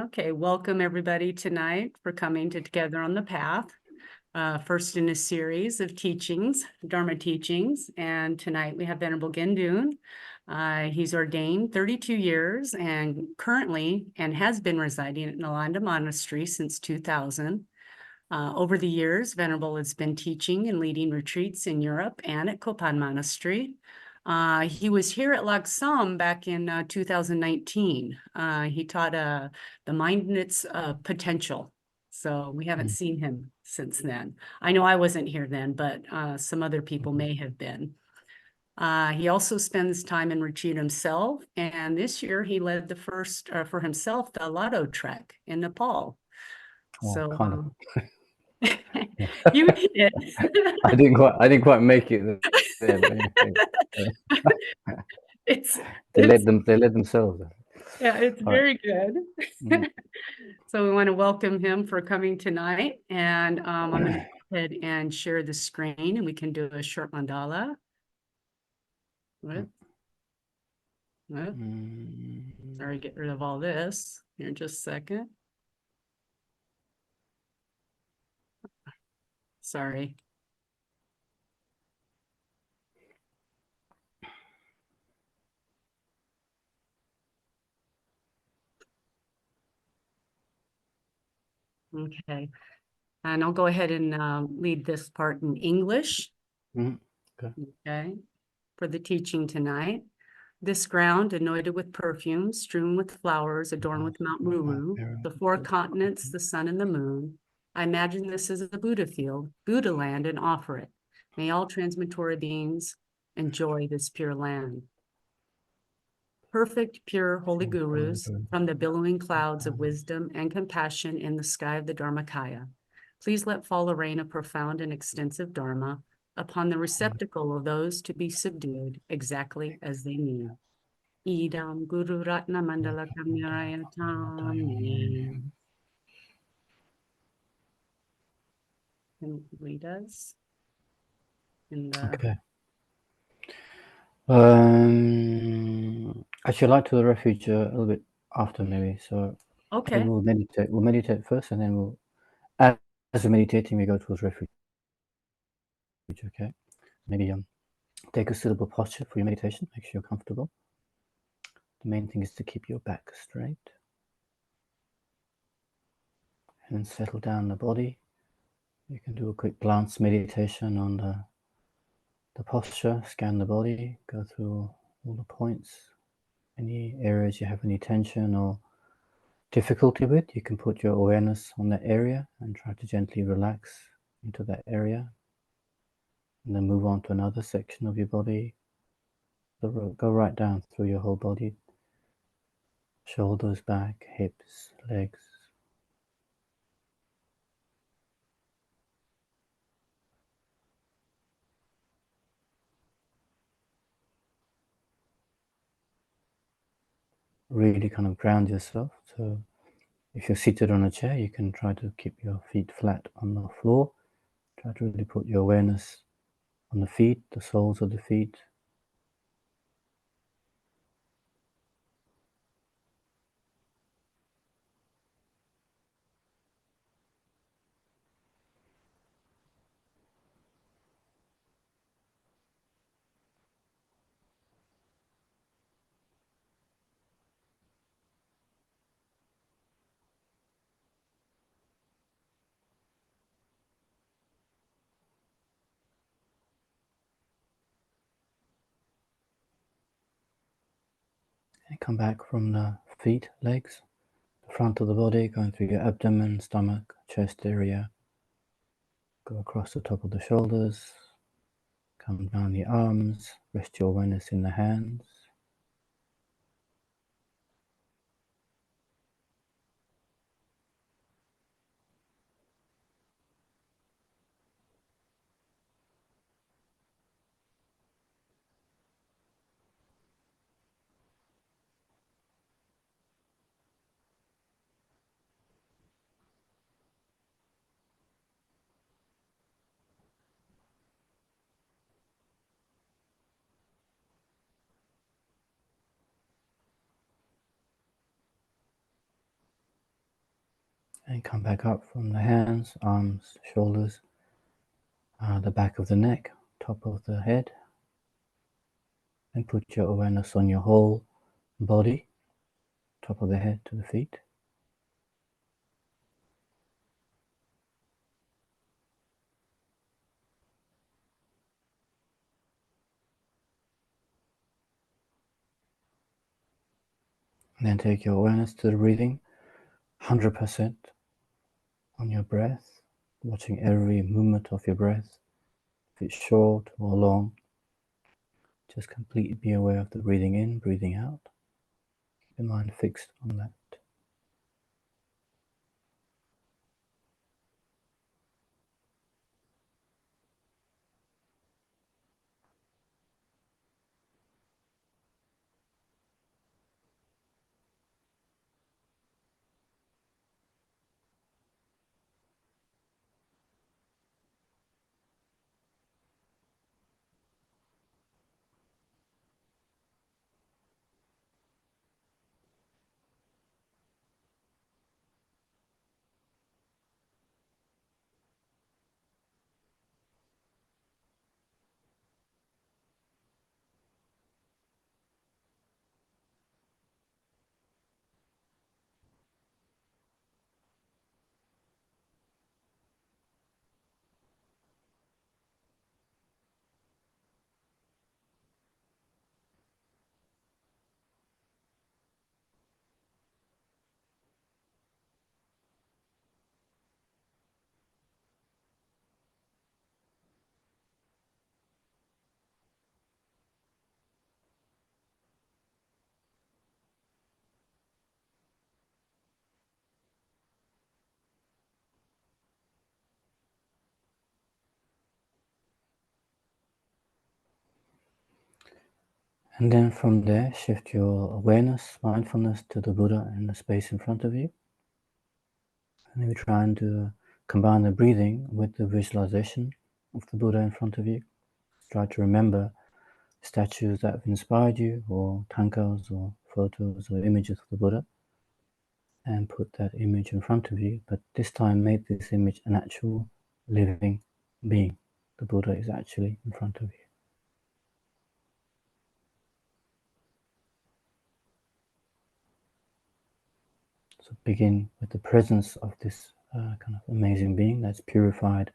Okay, welcome everybody tonight for coming to Together on the Path. First in a series of teachings, Dharma teachings, and tonight we have Venerable Gendun. He's ordained 32 years and currently has been residing at Nalanda Monastery since 2000. Over the years, Venerable has been teaching and leading retreats in Europe and at Kopan Monastery. He was here at Lhagsam back in 2019. He taught the mind and its potential. So we haven't seen him since then. I know I wasn't here then, but some other people may have been. He also spends time in retreat himself. And this year he led the first for himself, the Lado trek in Nepal. Well, So kind of. You did. I didn't quite make it there, but anyway. They led themselves. Yeah, it's very good. So we want to welcome him for coming tonight. And I'm going to go ahead and share the screen and we can do a short mandala. Sorry, get rid of all this here in just a second. Sorry. Okay. And I'll go ahead and lead this part in English. Okay. For the teaching tonight. This ground, anointed with perfume, strewn with flowers, adorned with Mount Muru, the four continents, the sun and the moon. I imagine this is a Buddha field, Buddha land, and offer it. May all transmitory beings enjoy this pure land. Perfect, pure, holy gurus from the billowing clouds of wisdom and compassion in the sky of the Dharmakaya. Please let fall a rain of profound and extensive Dharma upon the receptacle of those to be subdued exactly as they need. Idam Guru Ratna Mandala Kamyarayatami. Can lead us in the... Okay. I should like to the refuge a little bit after maybe. So okay. We'll meditate. We'll meditate first, and then we'll, as we're meditating, we go towards refuge. Okay. Maybe take a suitable posture for your meditation. Make sure you're comfortable. The main thing is to keep your back straight, and then settle down the body. You can do a quick glance meditation on the posture, scan the body, go through all the points, any areas you have any tension or difficulty with, you can put your awareness on that area and try to gently relax into that area, and then move on to another section of your body. Go right down through your whole body, shoulders, back, hips, legs. Really kind of ground yourself. So if you're seated on a chair, you can try to keep your feet flat on the floor. Try to really put your awareness on the feet, the soles of the feet. And come back from the feet, legs, the front of the body, going through your abdomen, stomach, chest area. Go across the top of the shoulders, come down the arms, rest your awareness in the hands. And come back up from the hands, arms, shoulders, the back of the neck, top of the head. And put your awareness on your whole body, top of the head to the feet. And then take your awareness to the breathing, 100% on your breath, watching every movement of your breath. If it's short or long, just completely be aware of the breathing in, breathing out. Keep your mind fixed on that. And then from there, shift your awareness, mindfulness to the Buddha in the space in front of you. And then we try and combine the breathing with the visualization of the Buddha in front of you. Try to remember statues that have inspired you, or tankas, or photos, or images of the Buddha, and put that image in front of you, but this time make this image an actual living being. The Buddha is actually in front of you. So begin with the presence of this kind of amazing being that's purified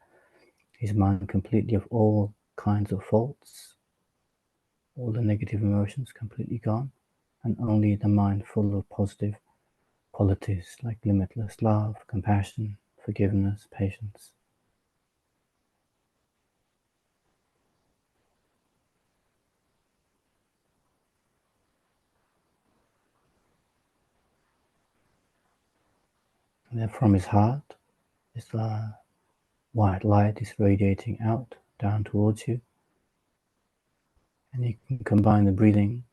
his mind completely of all kinds of faults, all the negative emotions completely gone, and only the mind full of positive qualities like limitless love, compassion, forgiveness, patience. And then from his heart, this white light is radiating out, down towards you. And you can combine the breathing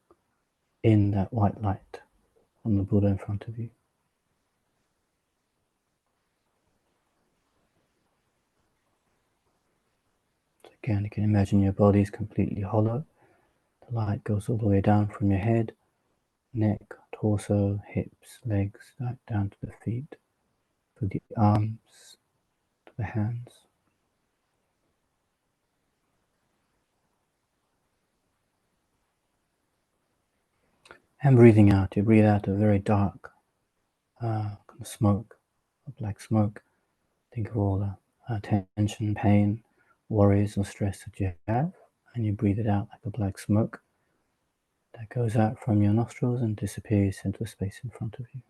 in that white light from the Buddha in front of you. So again, you can imagine your body is completely hollow. The light goes all the way down from your head, neck, torso, hips, legs, down to the feet, to the arms, to the hands. And breathing out, you breathe out a very dark kind of smoke, a black smoke. Think of all the tension, pain, worries or stress that you have, and you breathe it out like a black smoke that goes out from your nostrils and disappears into the space in front of you.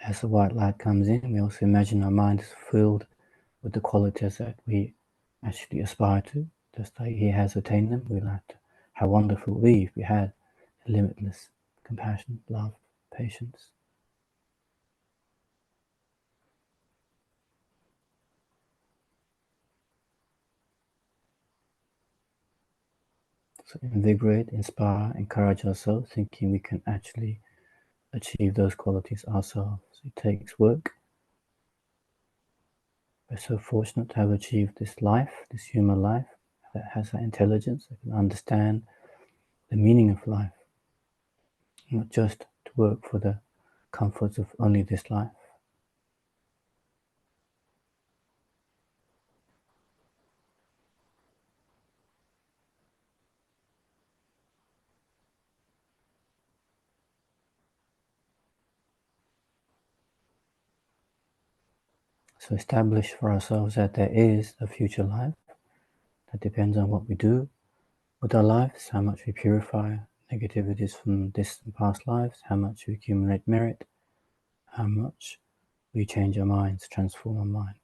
As the white light comes in, we also imagine our mind is filled with the qualities that we actually aspire to, just like he has attained them. We like to, how wonderful it would be if we had a limitless compassion, love, patience. So invigorate, inspire, encourage ourselves, thinking we can actually achieve those qualities ourselves. It takes work. We're so fortunate to have achieved this life, this human life, that has that intelligence, that can understand the meaning of life, not just to work for the comforts of only this life. So establish for ourselves that there is a future life that depends on what we do with our lives, how much we purify negativities from this and past lives, how much we accumulate merit, how much we change our minds, transform our minds.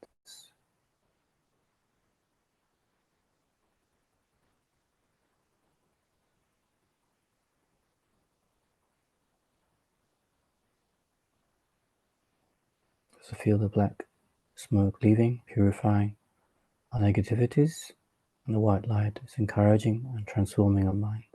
So feel the black smoke leaving, purifying our negativities, and the white light is encouraging and transforming our minds.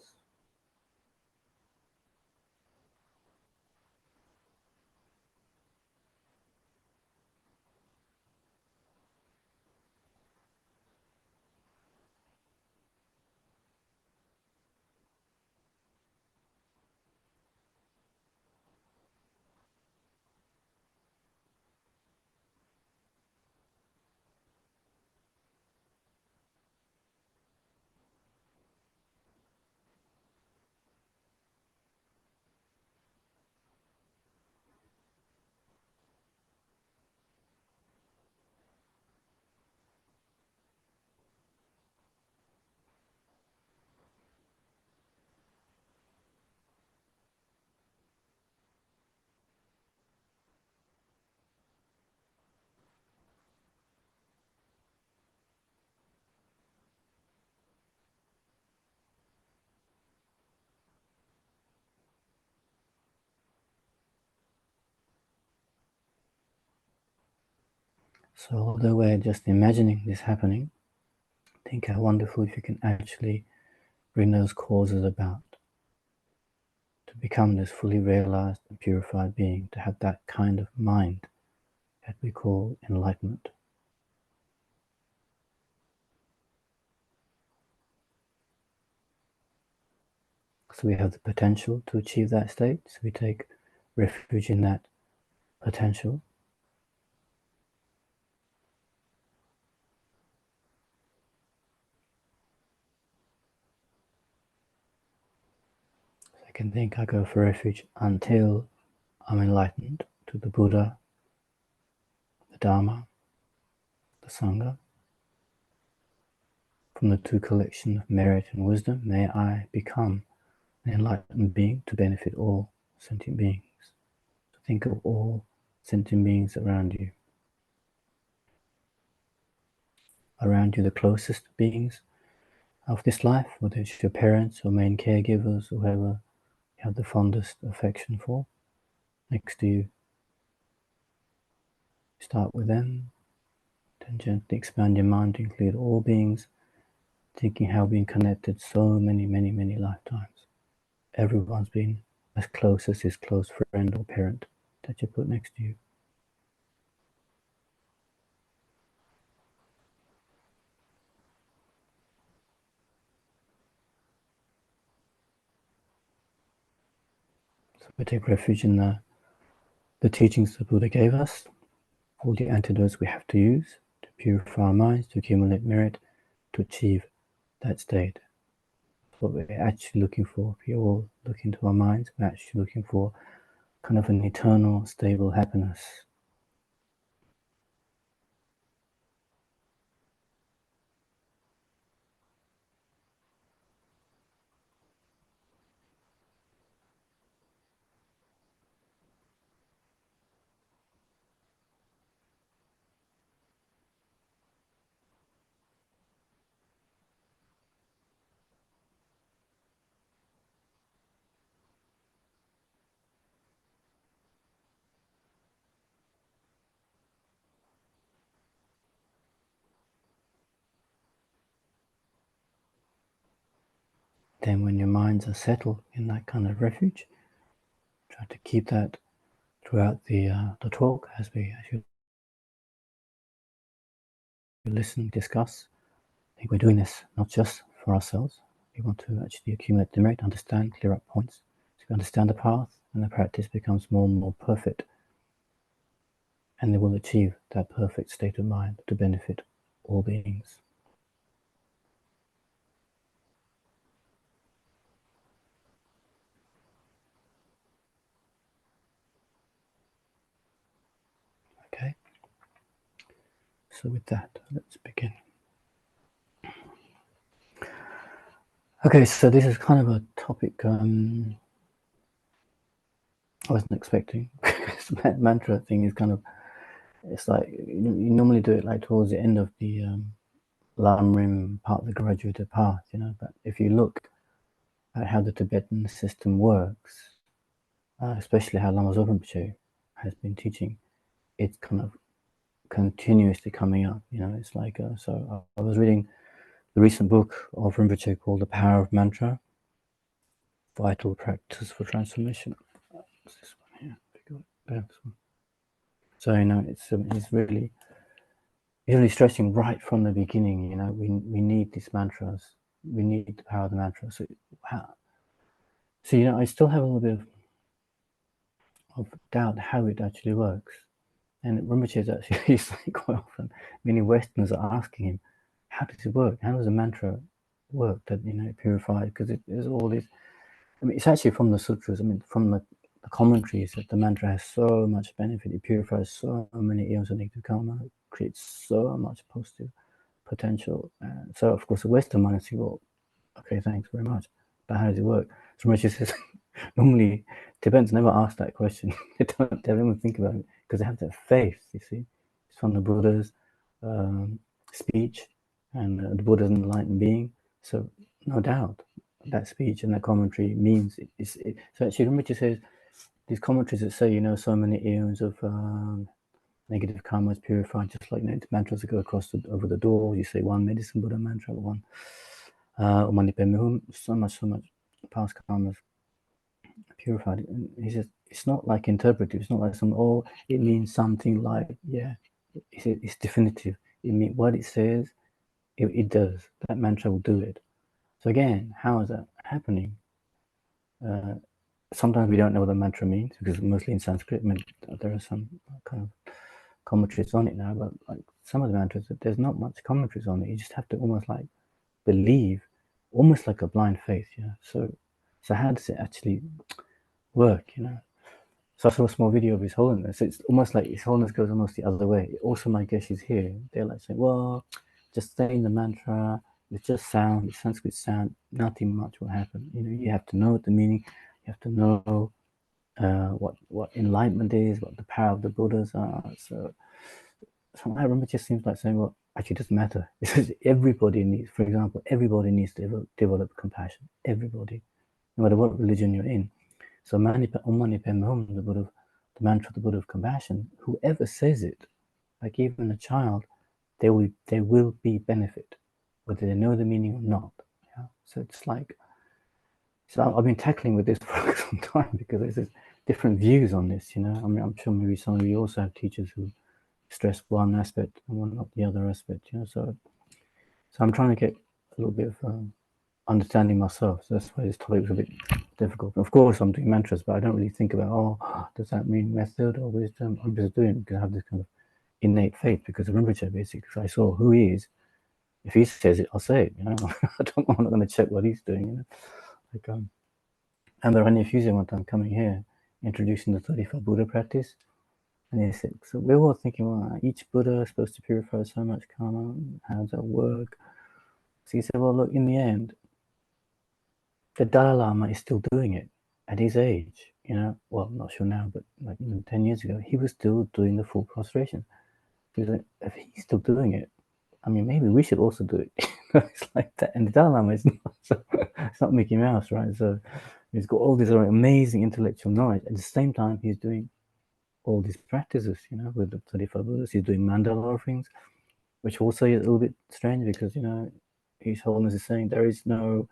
So although we're just imagining this happening, think how wonderful if you can actually bring those causes about, to become this fully realized and purified being, to have that kind of mind that we call enlightenment. So we have the potential to achieve that state, so we take refuge in that potential. So I can think I go for refuge until I'm enlightened to the Buddha, the Dharma, the Sangha. From the two collections of merit and wisdom, may I become an enlightened being to benefit all sentient beings. So think of all sentient beings around you. Around you, the closest beings of this life, whether it's your parents or main caregivers, or whoever you have the fondest affection for. Next to you, start with them, then gently expand your mind to include all beings, thinking how we've been connected so many lifetimes. Everyone's been as close as his close friend or parent that you put next to you. So we take refuge in the teachings the Buddha gave us, all the antidotes we have to use to purify our minds, to accumulate merit, to achieve that state. What we're actually looking for, if we all look into our minds, we're actually looking for kind of an eternal, stable happiness. Then when your minds are settled in that kind of refuge, try to keep that throughout the talk as you listen, discuss. I think we're doing this not just for ourselves. We want to actually accumulate the merit, understand, clear up points. So we understand the path, and the practice becomes more and more perfect. And they will achieve that perfect state of mind to benefit all beings. Okay? So with that, let's begin. Okay, so this is kind of a topic I wasn't expecting. This mantra thing is kind of, it's like, you normally do it like towards the end of the Lamrim part of the graduated path, but if you look at how the Tibetan system works, especially how Lama Zopa Rinpoche has been teaching, it's kind of continuously coming up, it's like, so I was reading the recent book of Rinpoche called The Power of Mantra, Vital Practice for Transformation. What's this one here? This one. So, it's really stressing right from the beginning, we need these mantras, we need the power of the mantra. So, I still have a little bit of doubt how it actually works. And Rinpoche is actually, he's like quite often, many Westerners are asking him, how does it work? How does a mantra work that, purifies? Because there's all this, it's actually from the sutras, from the commentaries that the mantra has so much benefit. It purifies so many eons of negative karma, it creates so much positive potential. So, of course, the Western mind is, well, okay, thanks very much. But how does it work? So Rinpoche says, normally Tibetans never ask that question. They don't even think about it because they have that faith, you see. It's from the Buddha's speech and the Buddha's enlightened being. So no doubt that speech and that commentary means it. So actually Rinpoche says these commentaries that say, so many eons of negative karma is purified, just like mantras that go across over the door. You say one medicine Buddha mantra, one so much past karma purified. And he says it's not like interpretive. It's not like it means something like, it's definitive. It means what it says, it does. That mantra will do it. So again, how is that happening? Sometimes we don't know what the mantra means because mostly in Sanskrit. There are some kind of commentaries on it now, but like some of the mantras, there's not much commentaries on it. You just have to almost like believe, almost like a blind faith. So how does it actually work? So I saw a small video of His Holiness. It's almost like His Holiness goes almost the other way. Also, my guess is here. They're like saying, well, just saying the mantra, it's just sound, it's Sanskrit sound, nothing much will happen. You have to know the meaning, you have to know what enlightenment is, what the power of the Buddhas are. So I remember it just seems like saying, well, actually it doesn't matter. It says everybody needs, for example, everybody needs to develop compassion. Everybody, no matter what religion you're in. So the Buddha, the mantra of the Buddha of compassion, whoever says it, like even a child, there will be benefit, whether they know the meaning or not. So it's like, so I've been tackling with this for some time because there's different views on this. I'm sure maybe some of you also have teachers who stress one aspect and not the other aspect. So I'm trying to get a little bit of understanding myself. So that's why this topic was a bit difficult. Of course, I'm doing mantras, but I don't really think about, does that mean method or wisdom? I'm just doing it because I have this kind of innate faith because of Rinpoche, basically. Because I saw who he is. If he says it, I'll say it. I'm not going to check what he's doing. And the Rani Fusion one time coming here, introducing the 35 Buddha practice. And he said, so we're all thinking, well, each Buddha is supposed to purify so much karma. How does that work? So he said, well, look, in the end, the Dalai Lama is still doing it at his age. Well, I'm not sure now, but like 10 years ago, he was still doing the full prostration. He was like, if he's still doing it, maybe we should also do it. It's like that. And the Dalai Lama is it's not Mickey Mouse, right? So he's got all this amazing intellectual knowledge. At the same time, he's doing all these practices, with the 35 Buddhas. He's doing mandala offerings, which also is a little bit strange because, His Holiness is saying there is no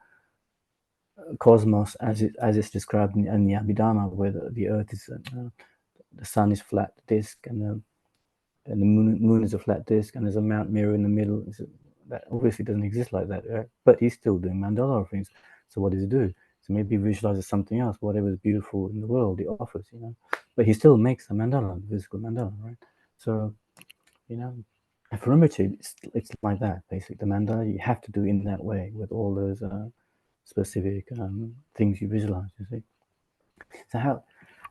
cosmos as it's described in the Abhidharma, where the earth is the sun is flat disk, and the moon is a flat disk, and there's a Mount Mirror in the middle. That obviously doesn't exist like that, right? But he's still doing mandala things. So what does he do? So maybe he visualizes something else, whatever is beautiful in the world he offers, you know. But he still makes a mandala, the physical mandala, right? So, you know, and for Rinpoche, it's like that, basically. The mandala you have to do in that way with all those specific things you visualize, you see. So how,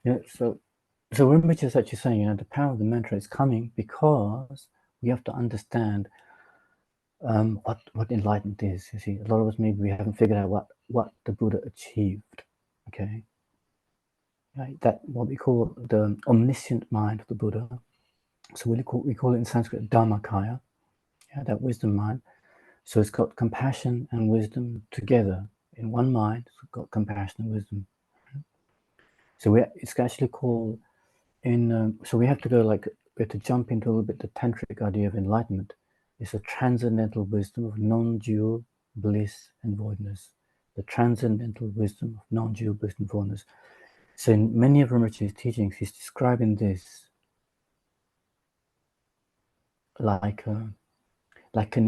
you know, so Rinpoche is actually saying, you know, the power of the mantra is coming because we have to understand what enlightenment is. You see, a lot of us maybe we haven't figured out what the Buddha achieved. Okay, right? That what we call the omniscient mind of the Buddha. So we call it in Sanskrit Dharmakaya. Yeah, that wisdom mind. So it's got compassion and wisdom together in one mind. It's got compassion and wisdom. So it's actually called in. So we have to go like we have to jump into a little bit the tantric idea of enlightenment. It's a transcendental wisdom of non-dual bliss and voidness. The transcendental wisdom of non-dual bliss and voidness. So in many of Rinpoche's teachings, he's describing this like an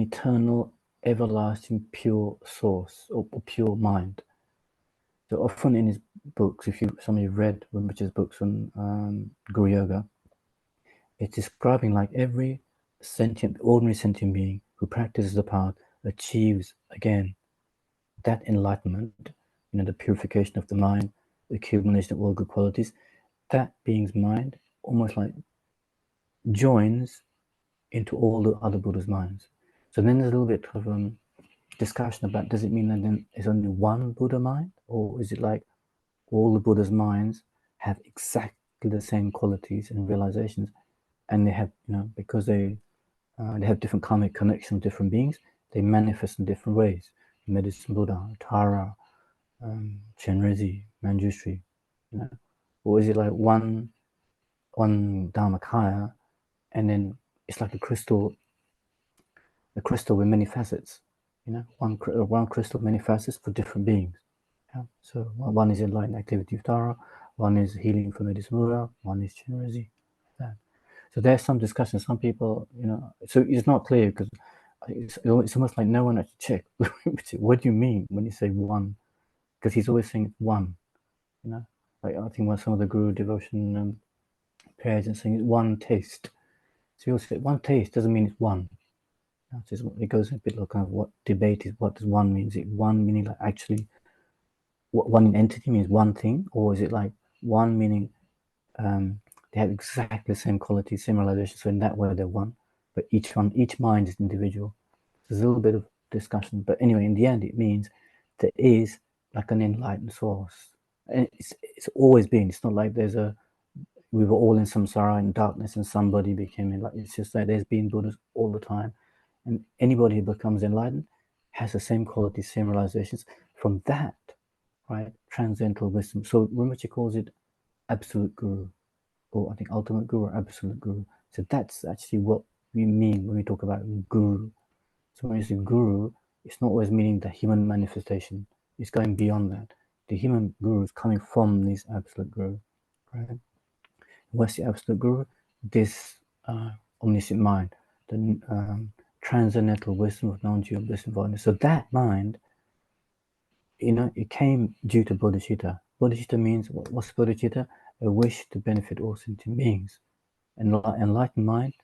eternal, everlasting, pure source or pure mind. So often in his books, if some of you read Rinpoche's books on Guru Yoga, it's describing like every ordinary sentient being who practices the path achieves again that enlightenment, you know, the purification of the mind, the accumulation of all good qualities. That being's mind almost like joins into all the other Buddha's minds. So then there's a little bit of discussion about, does it mean that then there's only one Buddha mind, or is it like all the Buddha's minds have exactly the same qualities and realizations, and they have, you know, because they have different karmic connections with different beings, they manifest in different ways. Medicine Buddha, Tara, Chenrezig, Manjushri, you know, or is it like one Dharmakaya, and then it's like a crystal with many facets, you know, one crystal, many facets for different beings. Yeah? So one is enlightened activity of Tara, one is healing for Medicine Buddha, one is Chenrezig, like that. So there's some discussion. Some people, you know, so it's not clear because it's almost like no one actually checked. What do you mean when you say one? Because he's always saying one, you know. Like I think some of the Guru devotion prayers and saying it's one taste. So he'll say one taste doesn't mean it's one. It goes a bit like kind of what debate is. What does one mean? Is it one meaning like actually what one entity means one thing, or is it like one meaning they have exactly the same qualities, same realization, so in that way they're one, but each mind is individual. There's a little bit of discussion, but anyway, in the end it means there is like an enlightened source, and it's always been. It's not like we were all in samsara in darkness and somebody became enlightened. It's just that there's been Buddhas all the time, and anybody who becomes enlightened has the same qualities, same realizations from that, right, transcendental wisdom. So Rinpoche calls it absolute guru, or I think ultimate guru or absolute guru. So that's actually what we mean when we talk about guru. So when you say guru, it's not always meaning the human manifestation. It's going beyond that. The human guru is coming from this absolute guru, right? What's the absolute guru? This omniscient mind, the transcendental wisdom of non-dual bliss and voidness. So that mind, you know, it came due to bodhicitta. Bodhicitta means, what's bodhicitta? A wish to benefit all sentient beings. Enlightened mind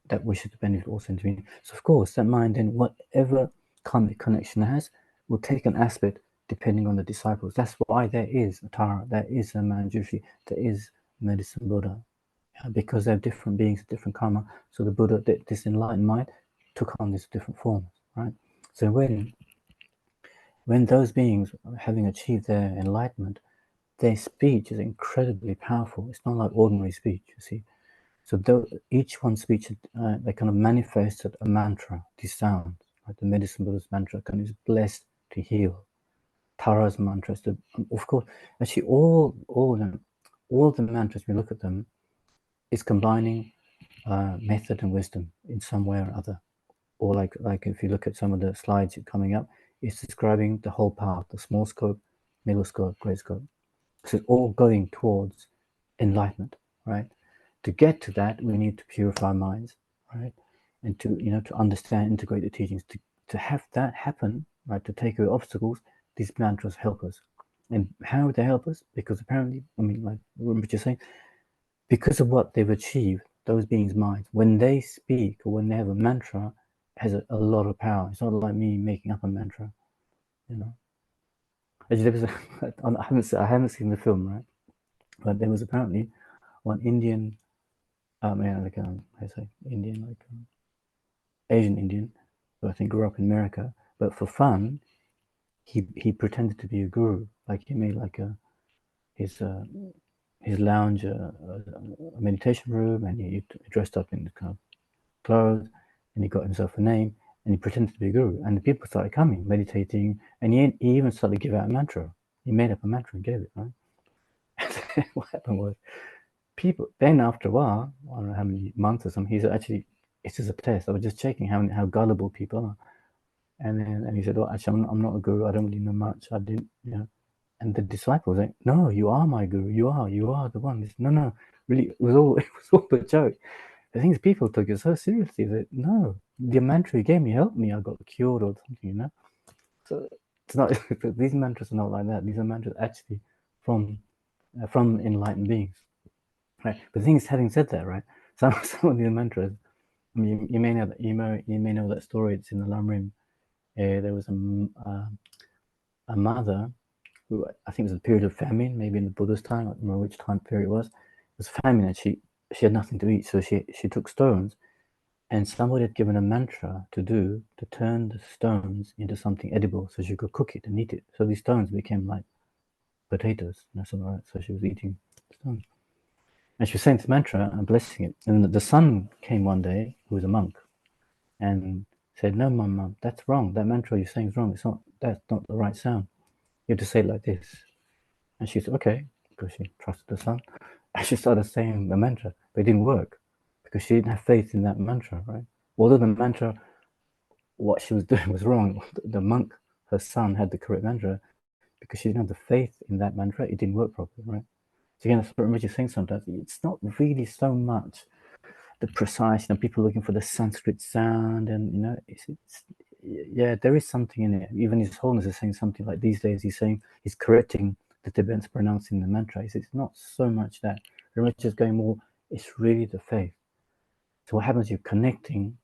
that wishes to benefit all sentient beings. So of course, that mind then, whatever karmic connection it has, will take an aspect depending on the disciples. That's why there is a Tara, there is a Manjushri, there is Medicine Buddha. Because they're different beings, different karma. So the Buddha, this enlightened mind, took on these different forms, right? So when those beings, having achieved their enlightenment, their speech is incredibly powerful. It's not like ordinary speech, you see. So each one's speech, they kind of manifested a mantra, these sounds. Right? The Medicine Buddha's mantra is blessed to heal. Tara's mantra is of course, actually all the mantras, we look at them, is combining method and wisdom in some way or other. Or like if you look at some of the slides coming up, it's describing the whole path, the small scope, middle scope, great scope. So it's all going towards enlightenment, right? To get to that, we need to purify our minds, right? And to, to understand, integrate the teachings, to have that happen, right? To take away obstacles, these mantras help us. And how would they help us? Because apparently, like what you're saying, because of what they've achieved, those beings' minds, when they speak or when they have a mantra, has a lot of power. It's not like me making up a mantra, Actually, there was I haven't seen the film, right? But there was apparently one Indian, how I say Indian, Asian Indian, who I think grew up in America, but for fun, he pretended to be a guru. Like he made his lounge a meditation room, and he dressed up in kind of clothes, and he got himself a name, and he pretended to be a guru. And the people started coming, meditating, and he even started to give out a mantra. He made up a mantra and gave it, right? And what happened was, people then after a while, I don't know how many months or something, it's just a test. I was just checking how gullible people are. And he said, "Oh, actually, I'm not a guru. I don't really know much. I didn't, And the disciples like, "No, you are my guru. You are the one." No, really, it was all a joke. The thing is, people took it so seriously that no, the mantra you gave me helped me. I got cured or something, So it's not. These mantras are not like that. These are mantras actually from enlightened beings, right? But the thing is, having said that, right, some of these mantras. I mean, you may know that story. It's in the Lamrim. There was a mother who, I think it was a period of famine, maybe in the Buddhist time. I don't remember which time period it was. It was famine, and she had nothing to eat, so she took stones, and somebody had given a mantra to turn the stones into something edible, so she could cook it and eat it. So these stones became like potatoes, something like that. So she was eating stones, and she was saying this mantra and blessing it. And the son came one day, who was a monk, and said, "No, mum, that's wrong. That mantra you're saying is wrong. That's not the right sound. You have to say it like this." And she said, "Okay," because she trusted the son. And she started saying the mantra, but it didn't work because she didn't have faith in that mantra, right? Although the mantra, what she was doing was wrong. The monk, her son, had the correct mantra, because she didn't have the faith in that mantra, it didn't work properly, right? So again, that's what Rinpoche is saying sometimes. It's not really so much the precise, people looking for the Sanskrit sound, and yeah, there is something in it. Even His Holiness is saying something like these days. He's correcting the Tibetans pronouncing the mantra. He says it's not so much that. Rinpoche is going more. It's really the faith. So what happens? You're connecting.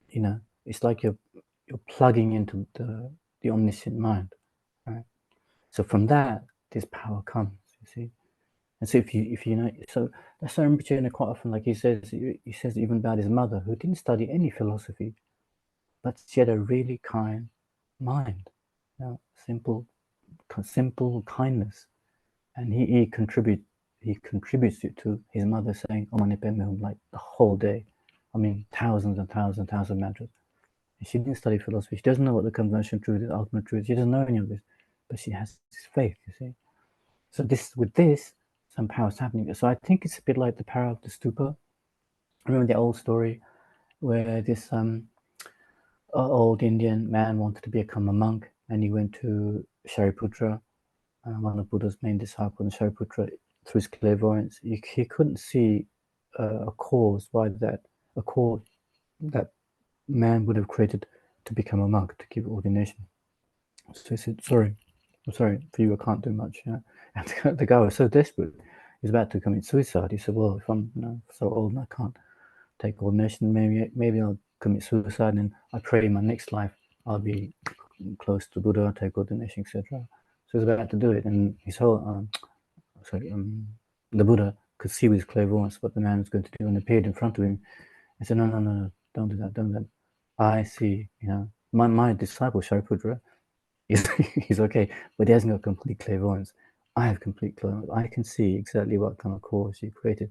It's like you're plugging into the omniscient mind, right? So from that, this power comes. You see. And so if you know, so that's why Rinpoche quite often, like he says even about his mother, who didn't study any philosophy, but she had a really kind mind, simple kindness, and he contributes it to his mother saying Om Mani Padme Hum like the whole day. I mean, thousands and thousands and thousands of mantras. And she didn't study philosophy. She doesn't know what the conventional truth is, ultimate truth. She doesn't know any of this, but she has this faith. You see. So with this, some power is happening. So I think it's a bit like the power of the stupa. Remember the old story where this old Indian man wanted to become a monk, and he went to Shariputra, one of Buddha's main disciples, and Shariputra, through his clairvoyance, he couldn't see a cause that man would have created to become a monk, to give ordination. So he said, I'm sorry, for you I can't do much. And the guy was so desperate, he was about to commit suicide. He said, well, if I'm so old and I can't take ordination, maybe I'll commit suicide, and I pray in my next life I'll be close to Buddha, take ordination, etc. So he was about to do it, and his whole, the Buddha could see with his clairvoyance what the man was going to do, and appeared in front of him and said, no, don't do that. I see, my disciple Shariputra, he's okay, but he hasn't got complete clairvoyance. I have complete clairvoyance. I can see exactly what kind of cause you created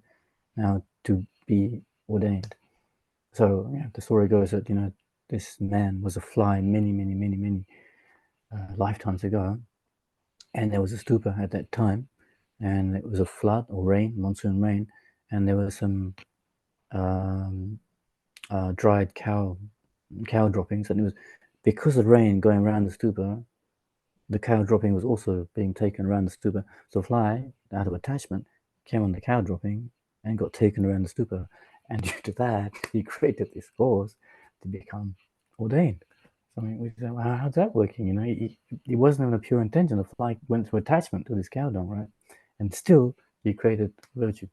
now to be ordained. So the story goes that this man was a fly many lifetimes ago, and there was a stupa at that time, and it was a flood or rain, monsoon rain, and there was some dried cow droppings, and it was because of rain going around the stupa. the cow dropping was also being taken around the stupa. So fly, out of attachment, came on the cow dropping and got taken around the stupa. And due to that, he created this cause to become ordained. I mean, we said, well, how's that working? You know, it wasn't even a pure intention. The fly went through attachment to this cow dung, right? And still, he created virtue.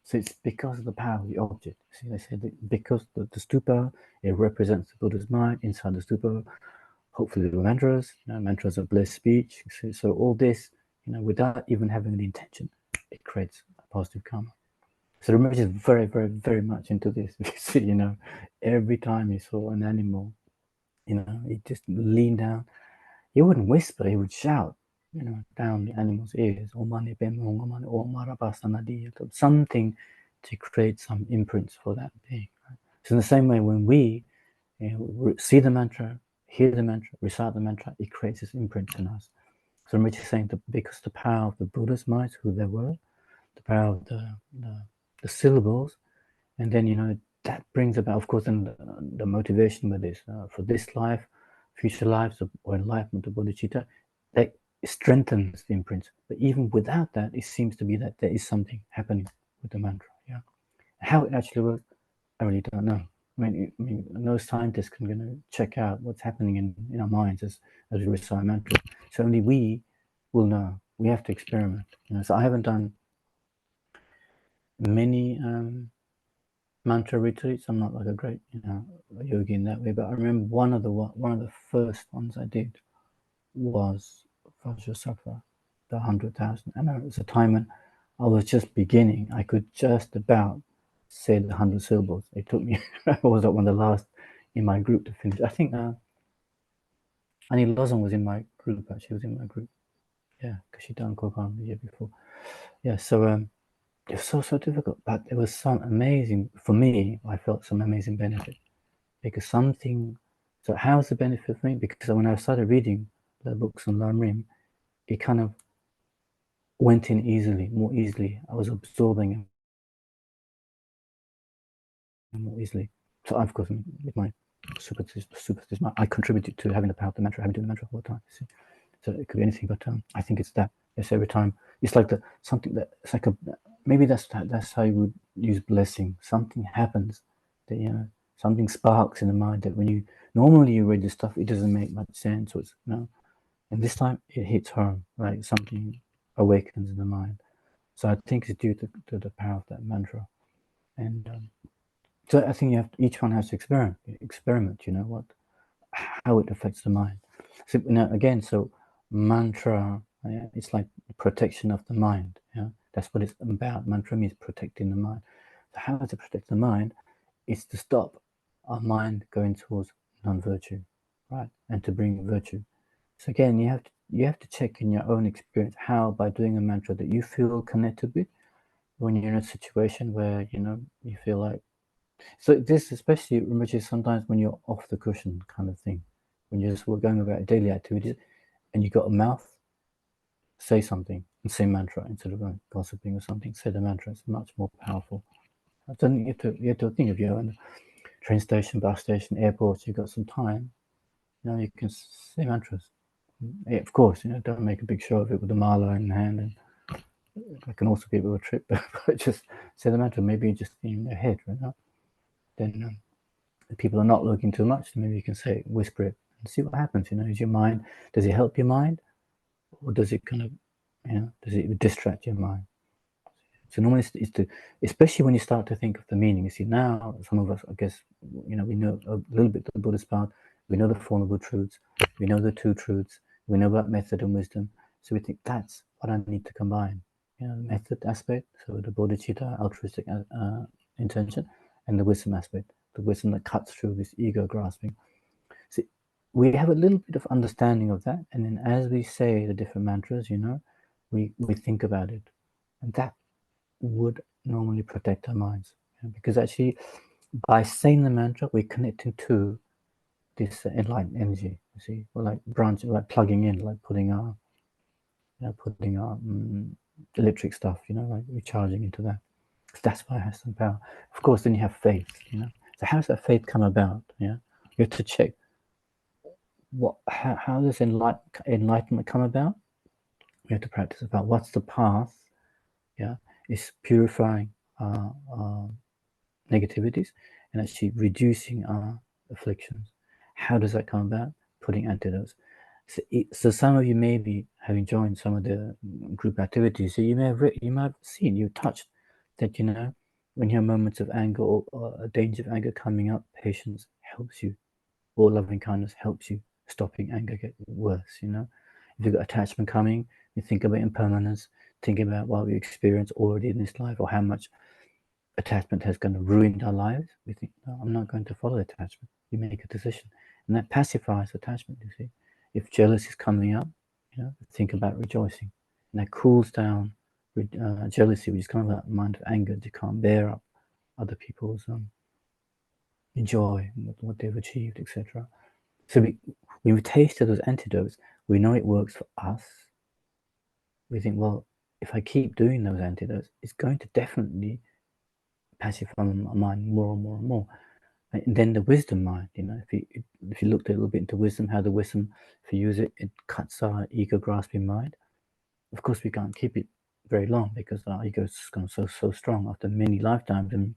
So it's because of the power of the object. See, they said that because the stupa, it represents the Buddha's mind. Inside the stupa, hopefully the mantras, mantras of blessed speech. So all this, without even having the intention, it creates a positive karma. So the Rinpoche is very, very, very much into this. You see, every time he saw an animal, he just leaned down. He wouldn't whisper, he would shout, down the animal's ears, something to create some imprints for that being. Right? So in the same way, when we see the mantra, hear the mantra, recite the mantra, it creates this imprint in us. So Rinpoche is saying that because the power of the Buddha's minds, who they were, the power of the syllables, and then that brings about, of course, then the motivation with this for this life, future lives, or enlightenment of bodhicitta, that strengthens the imprint. But even without that, it seems to be that there is something happening with the mantra. Yeah, how it actually works, I really don't know. I mean, no scientist can check out what's happening in our minds as we recite mantra. So only we will know. We have to experiment. So I haven't done many mantra retreats. I'm not like a great yogi in that way, but I remember one of the first ones I did was Vajrasattva, the 100,000. And it was a time when I was just beginning. I could just about say the 100 syllables. It took me, I was one of the last in my group to finish. I think Annie Lhagsam was in my group, actually. She was in my group. Yeah, because she'd done Kopan the year before. Yeah, so it was so difficult, but there was some amazing, for me, I felt some amazing benefit. Because something, so how's the benefit for me? Because when I started reading the books on Lam, it kind of went in easily, more easily. I was absorbing it more easily. So of course, with my superstition, I contributed to having the power of the mantra, having to do the mantra all the time. See? So it could be anything, but I think it's that. Yes, every time it's like something that it's like maybe that's how you would use blessing. Something happens that something sparks in the mind that when you normally read this stuff, it doesn't make much sense. Or it's and this time it hits home, like something awakens in the mind. So I think it's due to the power of that mantra, and so I think each one has to experiment. How it affects the mind. So again, so mantra, it's like protection of the mind. Yeah, that's what it's about. Mantra means protecting the mind. So how to protect the mind? It's to stop our mind going towards non-virtue, right, and to bring virtue. So again, you have to check in your own experience how by doing a mantra that you feel connected with when you're in a situation where you feel like. So this especially emerges sometimes when you're off the cushion kind of thing, when you're just going about daily activities and you got a mouth, say something and say mantra instead of gossiping or something. Say the mantra; it's much more powerful. Then you have to think if you're in a train station, bus station, airport, you've got some time. You can say mantras. Yeah, of course, don't make a big show of it with the mala in hand, and it can also be a bit of a trip. But just say the mantra. Maybe just in your head, right? Then if people are not looking too much, maybe you can say it, whisper it, and see what happens. Is your mind? Does it help your mind, or does it kind of, does it distract your mind? So normally it's to, especially when you start to think of the meaning. You see, now some of us, I guess, we know a little bit the Buddhist part. We know the Four Noble Truths. We know the two truths. We know about method and wisdom. So we think that's what I need to combine. The method aspect, so the bodhicitta, altruistic intention, and the wisdom aspect, the wisdom that cuts through this ego grasping. So we have a little bit of understanding of that, and then as we say the different mantras, we think about it, and that would normally protect our minds, because actually by saying the mantra we're connecting to this enlightened energy. You see, we're like branching, like plugging in, like putting our electric stuff, like recharging into that. That's why it has some power. Of course, then you have faith. So how does that faith come about? You have to check how does enlightenment come about? We have to practice about what's the path. Yeah, it's purifying negativities and actually reducing our afflictions. How does that come about? Putting antidotes. So some of you may be having joined some of the group activities. So you may have seen, you touched that, when you have moments of anger or a danger of anger coming up, patience helps you, or loving kindness helps you stopping anger get worse. If you've got attachment coming, you think about impermanence, think about what we experience already in this life, or how much attachment has kind of ruined our lives. We think, no, I'm not going to follow attachment. You make a decision, and that pacifies attachment. You see, if jealousy is coming up, think about rejoicing, and that cools down jealousy, which is kind of that mind of anger that you can't bear up other people's joy and what they've achieved, etc. So when we tasted those antidotes, we know it works for us. We think, well, if I keep doing those antidotes, it's going to definitely pacify my mind more and more and more. And then the wisdom mind, if you looked a little bit into wisdom, how the wisdom, if you use it, it cuts our ego grasping mind. Of course, we can't keep it very long because our ego is so strong after many lifetimes. And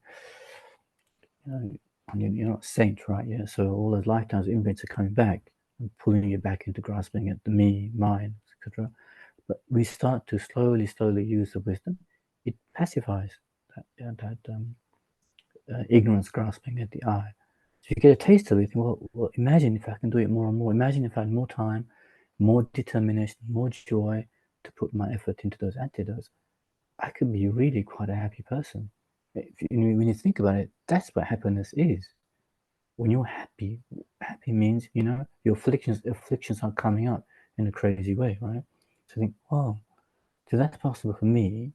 you're not a saint, right? Yeah. So all those lifetimes of imprints are coming back and pulling you back into grasping at the me, mine, etc. But we start to slowly use the wisdom. It pacifies that ignorance grasping at the eye. So you get a taste of it. Well, imagine if I can do it more and more. Imagine if I had more time, more determination, more joy to put my effort into those antidotes. I could be really quite a happy person. When you think about it, that's what happiness is. When you're happy means, your afflictions are coming up in a crazy way, right? So think, oh, so that's possible for me.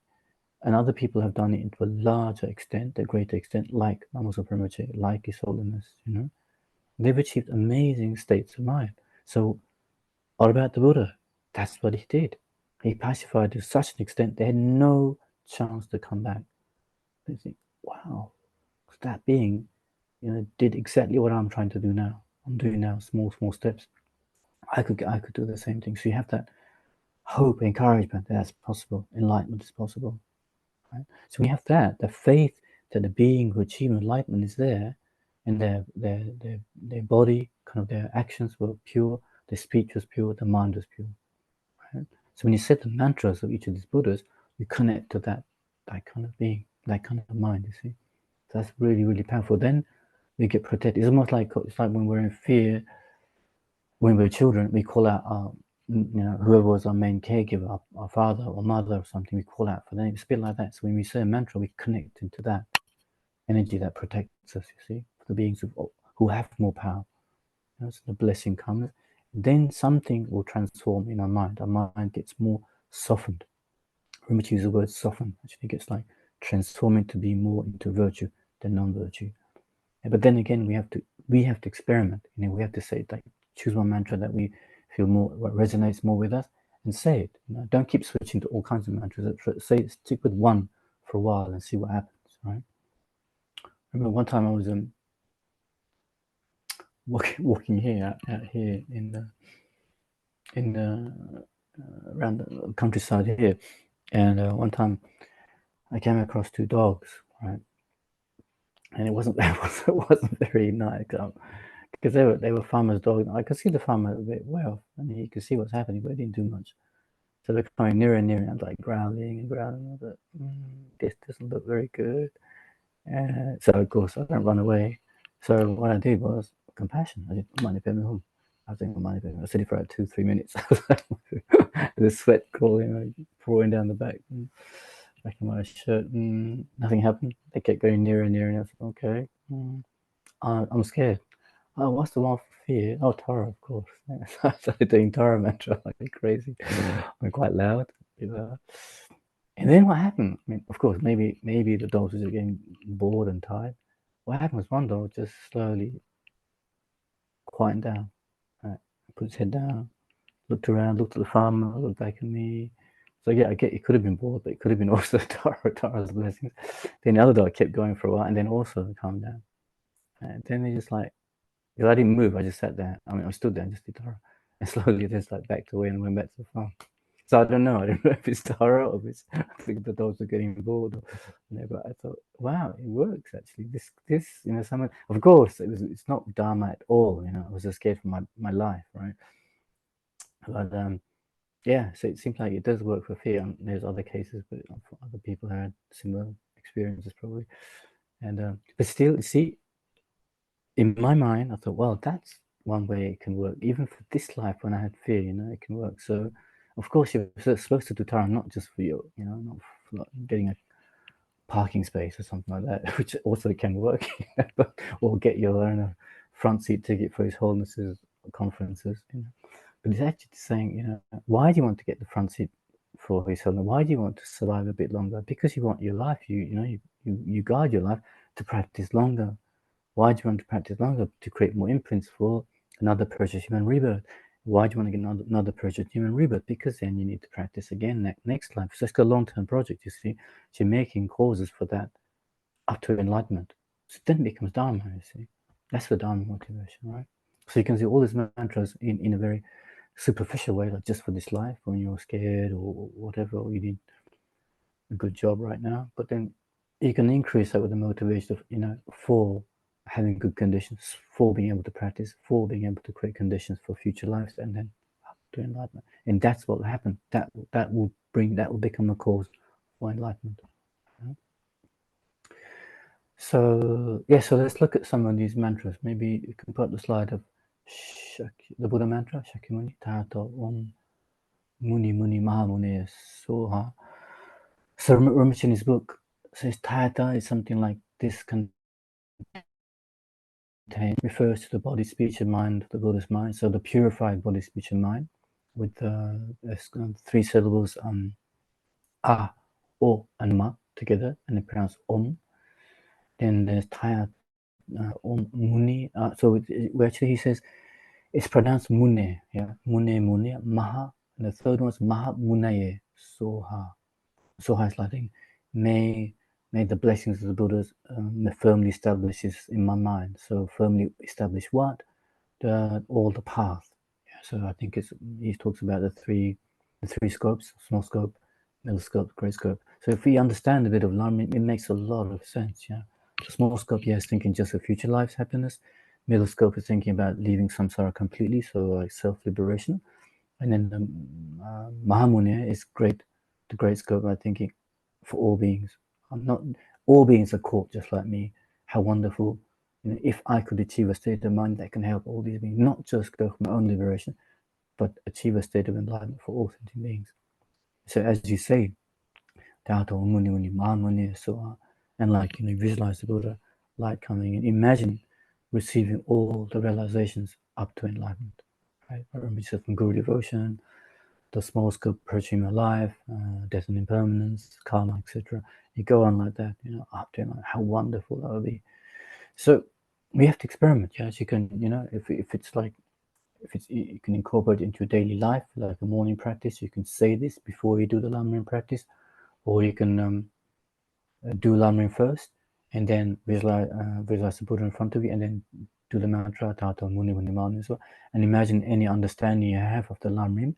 And other people have done it to a larger extent, a greater extent, like Lama Rinpoche, like His Holiness, They've achieved amazing states of mind. So what about the Buddha? That's what he did. He pacified to such an extent they had no chance to come back. They think, wow, that being, did exactly what I'm trying to do now. I'm doing now small steps. I could do the same thing. So you have that hope, encouragement that that's possible. Enlightenment is possible. Right? So we have that, the faith that the being who achieved enlightenment is there, and their body, kind of their actions were pure, their speech was pure, the mind was pure. Right? So when you say the mantras of each of these Buddhas, you connect to that kind of being, that kind of mind. You see, so that's really powerful. Then we get protected. It's almost like when we're in fear. When we're children, we call out whoever was our main caregiver, our father or mother or something, we call out for them. It's a bit like that. So when we say a mantra, we connect into that energy that protects us, you see, for the beings who have more power. So the blessing comes. Then something will transform in our mind. Our mind gets more softened. Remember to use the word soften. Actually, it gets like transforming to be more into virtue than non-virtue. But then again, we have to experiment. We have to say, like, choose one mantra that we feel more, what resonates more with us, and say it. Don't keep switching to all kinds of mantras. Stick with one for a while and see what happens. Right? I remember one time I was walking here out here in the around the countryside here, and one time I came across two dogs, right? And it wasn't very nice. Because they were farmers' dogs. I could see the farmer a bit well, and he could see what's happening, but he didn't do much. So they're coming nearer and nearer, and I'm like growling and growling. I was like, this doesn't look very good. So of course I don't run away. So what I did was compassion. I didn't mind if I'm home. I think I said it for about 2-3 minutes. The sweat crawling, pouring down the back of my shirt. Nothing happened. They kept going nearer and nearer, and I was like, okay, I'm scared. Oh, what's the one for fear? Oh, TUTTARA, of course. Yeah. So I started doing TUTTARA mantra like crazy. I'm quite loud. And then what happened? I mean, of course, maybe the dogs were just getting bored and tired. What happened was one dog just slowly quieted down. Right? Put his head down, looked around, looked at the farmer, looked back at me. So yeah, I get it could have been bored, but it could have been also TUTTARA's blessings. Then the other dog kept going for a while, and then also calmed down. And then they just like Because I didn't move, I just sat there. I mean, I stood there and just did Tara. And slowly just like backed away and went back to the farm. So I don't know if it's Tara or if it's, I think the dogs are getting bored. Or, but I thought, wow, it works actually. This, someone, of course, it's not Dharma at all, I was just scared for my life, right? But yeah, so it seems like it does work for fear. There's other cases, but other people had similar experiences probably. And but still, see, in my mind, I thought, well, that's one way it can work. Even for this life, when I had fear, it can work. So, of course, you're supposed to do Tara not just for you, not for getting a parking space or something like that, which also can work, or get your own front seat ticket for His Holiness's conferences. But it's actually saying, why do you want to get the front seat for His Holiness? Why do you want to survive a bit longer? Because you want your life. You guard your life to practice longer. Why do you want to practice longer? To create more imprints for another purchase human rebirth. Why do you want to get another purchase human rebirth? Because then you need to practice again next life. So it's a long-term project, you see. So you're making causes for that up to enlightenment. So then it becomes Dharma, you see. That's the Dharma motivation, right? So you can see all these mantras in a very superficial way, like just for this life, when you're scared or whatever, or you need a good job right now. But then you can increase that with the motivation of, for having good conditions, for being able to practice, for being able to create conditions for future lives, and then up to enlightenment. And that's what will happen. That will become a cause for enlightenment. So yeah, so let's look at some of these mantras. Maybe you can put up the slide of the Buddha mantra, Shakyamuni, Tato Om Muni Maha Mune Soha. So Rinpoche in his book says TADYATHA is something like this refers to the body, speech, and mind of the Buddha's mind. So the purified body, speech, and mind with three syllables A, O, and Ma together, and they pronounce Om. Then there's Tayat, Om Muni. So actually he says it's pronounced MUNE, yeah, MUNE, MAHA. And the third one is MAHA MUNEYE, SOHA. SOHA is like, may the blessings of the Buddhas firmly establishes in my mind. So firmly establish what? All the path. Yeah, so I think he talks about the three scopes: small scope, middle scope, great scope. So if we understand a bit of Lama, it makes a lot of sense. Yeah, the small scope, yes, thinking just of future life's happiness. Middle scope is thinking about leaving samsara completely, so like self-liberation. And then the Mahamune is great, the great scope by thinking for all beings. Not all beings are caught just like me. How wonderful! If I could achieve a state of mind that can help all these beings, not just go for my own liberation, but achieve a state of enlightenment for all sentient beings. So as you say, and like visualize the Buddha light coming and imagine receiving all the realizations up to enlightenment. Right? From Guru devotion, the small scope purging your life, death and impermanence, karma, etc. You go on like that, up to enlightenment. How wonderful that would be. So we have to experiment. Yes, you can, if it's like, you can incorporate it into your daily life, like a morning practice. You can say this before you do the Lamrim practice, or you can do Lamrim first, and then visualize the Buddha in front of you, and then do the mantra, Tato Muni Muni Mani as well, and imagine any understanding you have of the Lamrim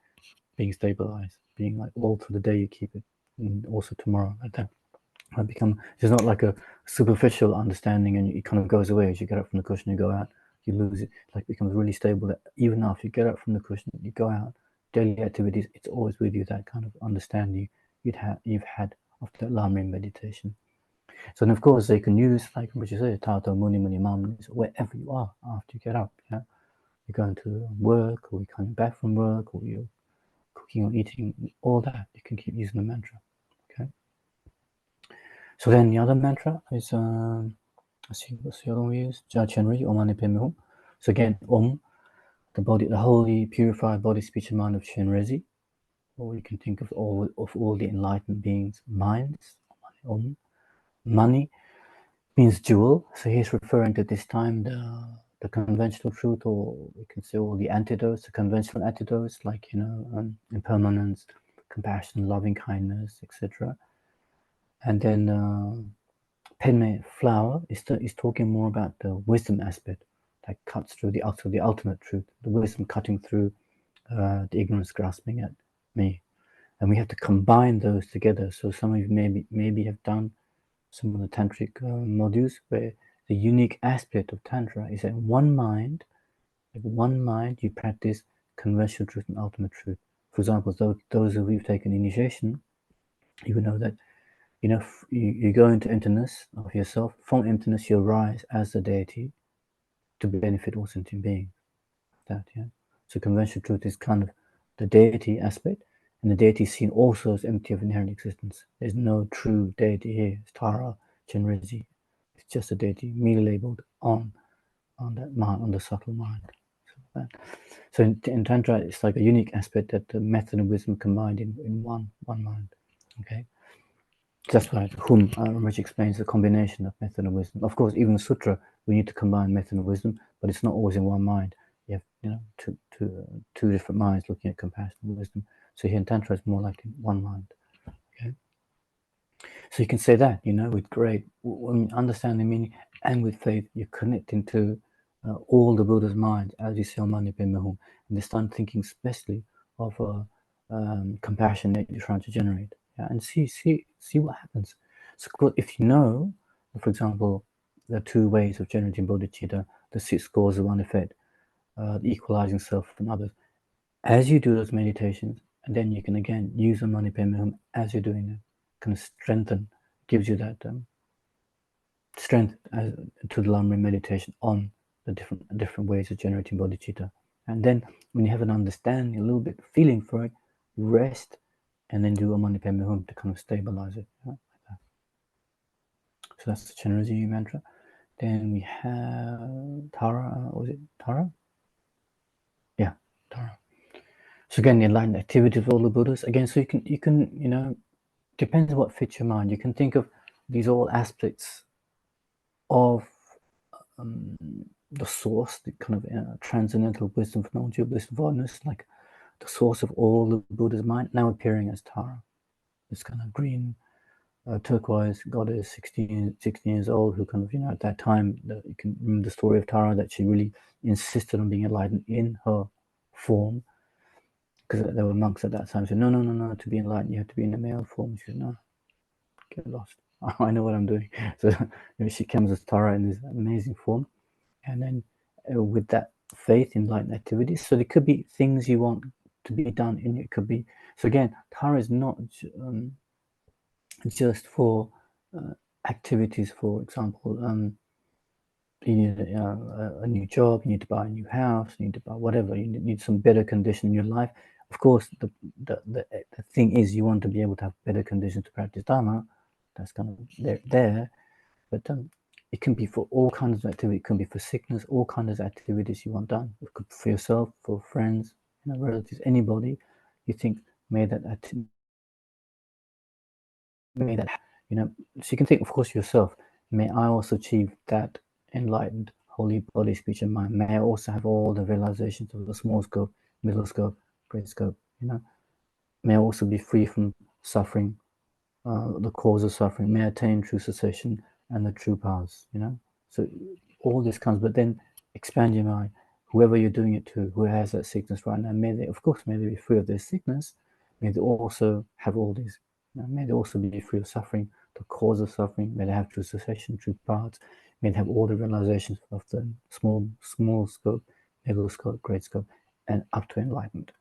being stabilized, being like all through the day you keep it, and also tomorrow like that. It's not like a superficial understanding and it kind of goes away as you get up from the cushion, you go out, you lose it. Like it becomes really stable that even after you get up from the cushion, you go out, daily activities, it's always with you, that kind of understanding you've had after that Lamrim meditation. So then of course they can use, like what you say, Tato Muni Muni Mam, wherever you are after you get up. Yeah, you're going to work, or you're coming back from work, or you're cooking or eating, all that you can keep using the mantra. Okay. So then the other mantra is, let's see, what's the other one we use? Chenri, Om Mani Padme Hum. So again, Om, the holy, purified body, speech, and mind of Chenrezi. Or you can think of all the enlightened beings' minds. Om. Mani means jewel. So he's referring to this time the conventional truth, or we can say all the antidotes, the conventional antidotes, like impermanence, compassion, loving kindness, etc. And then Padme flower is talking more about the wisdom aspect, that cuts through the ultimate truth, the wisdom cutting through the ignorance grasping at me. And we have to combine those together. So some of you maybe have done some of the tantric modules where the unique aspect of tantra is that in one mind, you practice conventional truth and ultimate truth. For example, those of you who've taken initiation, you will know that you go into emptiness of yourself. From emptiness, you arise as the deity to benefit all sentient beings. So conventional truth is kind of the deity aspect, and the deity is seen also as empty of inherent existence. There's no true deity here. It's Tara, Chenrezi. It's just a deity, merely labeled on that mind, on the subtle mind. So in Tantra, it's like a unique aspect that the method and wisdom combined in one mind. Okay. That's why Rinpoche explains the combination of method and wisdom. Of course, even in Sutra, we need to combine method and wisdom, but it's not always in one mind. You have, two different minds looking at compassion and wisdom. So here in Tantra, it's more like in one mind. Okay. So you can say that, with great understanding, meaning, and with faith, you're connecting to all the Buddha's minds, as you say on MUNEYE, and they start thinking especially of compassion that you're trying to generate. And see what happens. So if you know, for example, the 2 ways of generating bodhicitta, the 6 causes of one effect, the equalizing self from others, as you do those meditations, and then you can again use the MUNEYE as you're doing it, kind of strengthen, gives you that strength to the Lama meditation on the different ways of generating bodhicitta. And then when you have an understanding, a little bit feeling for it, rest, and then do a MUNEYE to kind of stabilize it. Like that. So that's the Chenrezi mantra. Then we have Tara. Was it Tara? Yeah, Tara. So again, the enlightened activity of all the Buddhas. Again, so you can depends on what fits your mind. You can think of these all aspects of the source, the kind of transcendental wisdom for non-dual bliss of oneness, like the source of all the Buddha's mind, now appearing as Tara. This kind of green, turquoise goddess, 16 years old, who kind of, at that time, you can remember the story of Tara, that she really insisted on being enlightened in her form, because there were monks at that time who said, no, to be enlightened, you have to be in a male form. She said, no, get lost. I know what I'm doing. So she comes as Tara in this amazing form. And then with that faith in enlightened activities, so there could be things you want to be done in it. Could be, so again, Tara is not just for activities. For example, you need a new job, you need to buy a new house, you need to buy whatever, you need some better condition in your life. Of course, the thing is, you want to be able to have better conditions to practice Dharma. That's kind of there. But it can be for all kinds of activity. It can be for sickness, all kinds of activities you want done. It could be for yourself, for friends, relatives, anybody. You think, so you can think, of course, yourself. May I also achieve that enlightened holy body, speech, and mind. May I also have all the realizations of the small scope, middle scope, great scope. May I also be free from suffering, the cause of suffering. May I attain true cessation and the true paths. So all this comes, but then expand your mind. Whoever you're doing it to, who has that sickness right now, may they be free of their sickness. May they also have all these. May they also be free of suffering, the cause of suffering. May they have true cessation, true paths. May they have all the realizations of the small scope, middle scope, great scope, and up to enlightenment.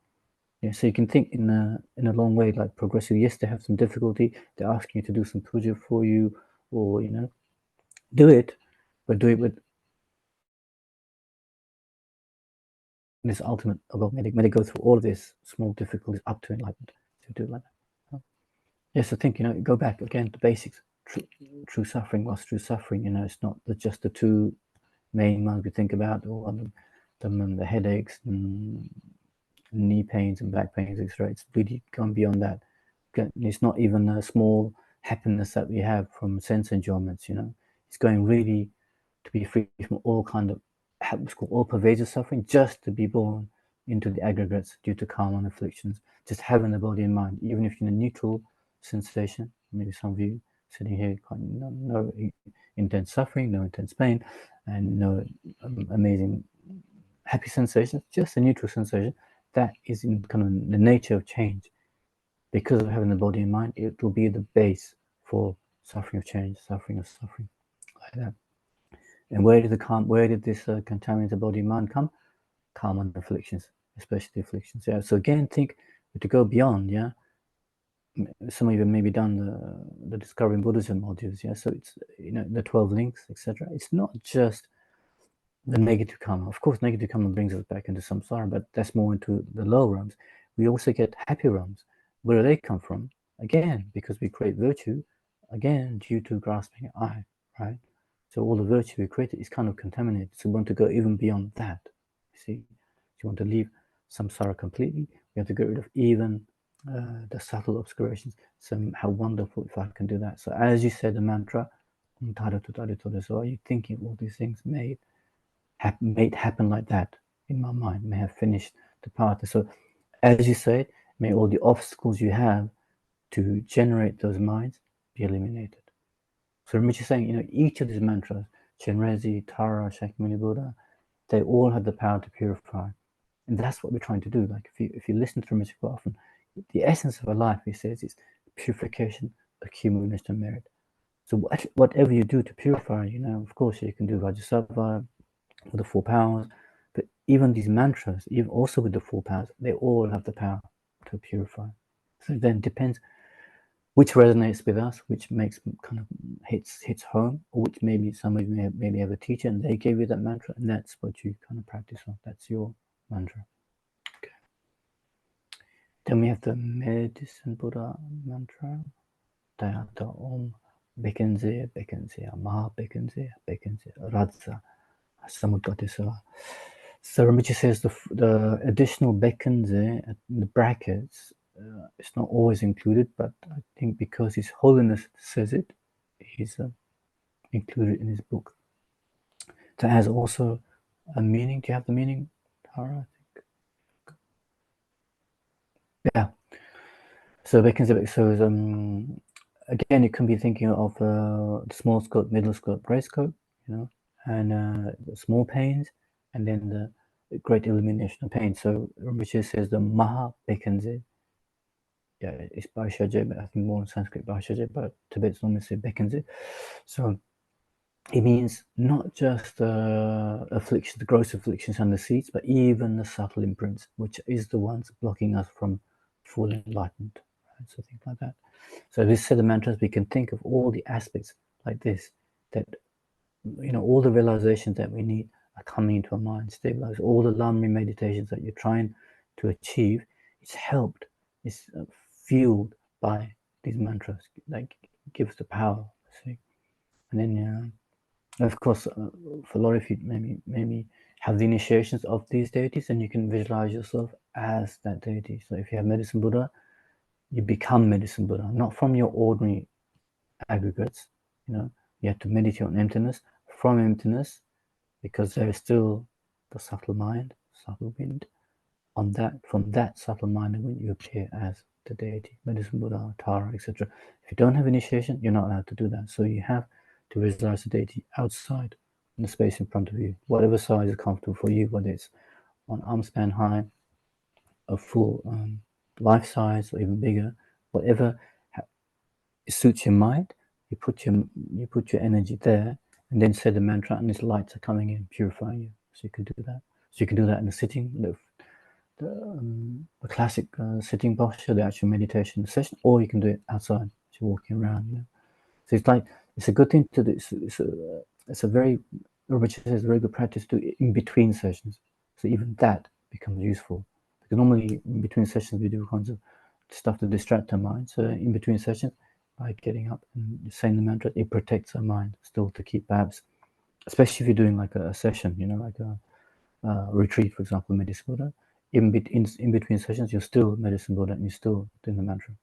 So you can think in a long way, like progressively. Yes, they have some difficulty. They're asking you to do some puja for you, or do it, but do it with this ultimate goal. May they go through all of this small difficulties up to enlightenment. So do it like that. Yes, I think go back again to basics. True suffering. What's true suffering? It's not just the 2 main ones we think about, or the headaches and knee pains and back pains, etc. It's really gone beyond that. It's not even a small happiness that we have from sense enjoyments. It's going really to be free from all kind of what's called all pervasive suffering, just to be born into the aggregates due to karma and afflictions. Just having the body and mind, even if you're in a neutral sensation. Maybe some of you sitting here, intense suffering, no intense pain, and no amazing happy sensations, just a neutral sensation. That is in kind of the nature of change. Because of having the body and mind, it will be the base for suffering of change, suffering of suffering, like that. And where did this contaminated body and mind come? Karma and afflictions, especially afflictions. Yeah. So again, think to go beyond. Yeah. Some of you have maybe done the Discovering Buddhism modules. Yeah. So it's the 12 links, etc. It's not just the negative karma. Of course, negative karma brings us back into samsara, but that's more into the lower realms. We also get happy realms. Where do they come from? Again, because we create virtue, again, due to grasping I, right? So all the virtue we created is kind of contaminated. So we want to go even beyond that. You see, if you want to leave samsara completely, we have to get rid of even the subtle obscurations. So how wonderful if I can do that. So as you said the mantra, so are you thinking all these things made happen like that in my mind, may have finished the path. So as you say, may all the obstacles you have to generate those minds be eliminated. So Rinpoche is saying, each of these mantras, Chenrezi, Tara, Shakyamuni Buddha, they all have the power to purify. And that's what we're trying to do. Like if you listen to Rinpoche quite often, the essence of a life, he says, is purification, accumulation of merit. So whatever you do to purify, of course you can do Vajrasattva, with the 4 powers, but even these mantras, even also with the 4 powers, they all have the power to purify. So then it depends which resonates with us, which makes kind of hits home, or which maybe some of you maybe have a teacher and they gave you that mantra, and that's what you kind of practice on. That's your mantra. Okay. Then we have the Medicine Buddha mantra. TADYATHA Om Bekenze Bekenze Maha Bekenze Bekenze Radza Samudgatisa. So Rinpoche says the additional bekenze in the brackets, it's not always included, but I think because His Holiness says it, he's included in his book. That has also a meaning. Do you have the meaning, Tara? I think. Yeah. So bekenze. So again, you can be thinking of the small scope, middle scope, great scope, and the small pains, and then the great elimination of pain. So Rinpoche says the MAHA bekenze. Yeah, it's Baishaje, but I think more in Sanskrit Baishaje, but Tibet's normally say bekenze. So it means not just afflictions, the gross afflictions and the seeds, but even the subtle imprints, which is the ones blocking us from full enlightenment. Right? So things like that. So this set of mantras, we can think of all the aspects like this, that all the realizations that we need are coming into our mind, stabilize all the Lama meditations that you're trying to achieve. It's helped, it's fueled by these mantras, like gives the power. See, and then of course, for a lot of you, maybe have the initiations of these deities, and you can visualize yourself as that deity. So if you have Medicine Buddha, you become Medicine Buddha, not from your ordinary aggregates. You have to meditate on emptiness. From emptiness, because there is still the subtle mind, subtle wind. From that subtle mind and wind, you appear as the deity, Medicine Buddha, Tara, etc. If you don't have initiation, you're not allowed to do that. So you have to visualize the deity outside in the space in front of you, whatever size is comfortable for you, whether it's on arm span high, a full life size, or even bigger, whatever suits your mind. You put your energy there, and then say the mantra, and these lights are coming in, purifying you. So you can do that. So you can do that in the sitting, the classic sitting posture, the actual meditation session, or you can do it outside as you're walking around. So it's a good thing to do. It's a very good practice to do in between sessions. So even that becomes useful, because normally in between sessions we do kinds of stuff to distract our mind. So in between sessions, by getting up and saying the mantra, it protects our mind still to keep, perhaps, especially if you're doing like a session, like a retreat, for example, Medicine Buddha. In between sessions, you're still Medicine Buddha and you're still doing the mantra.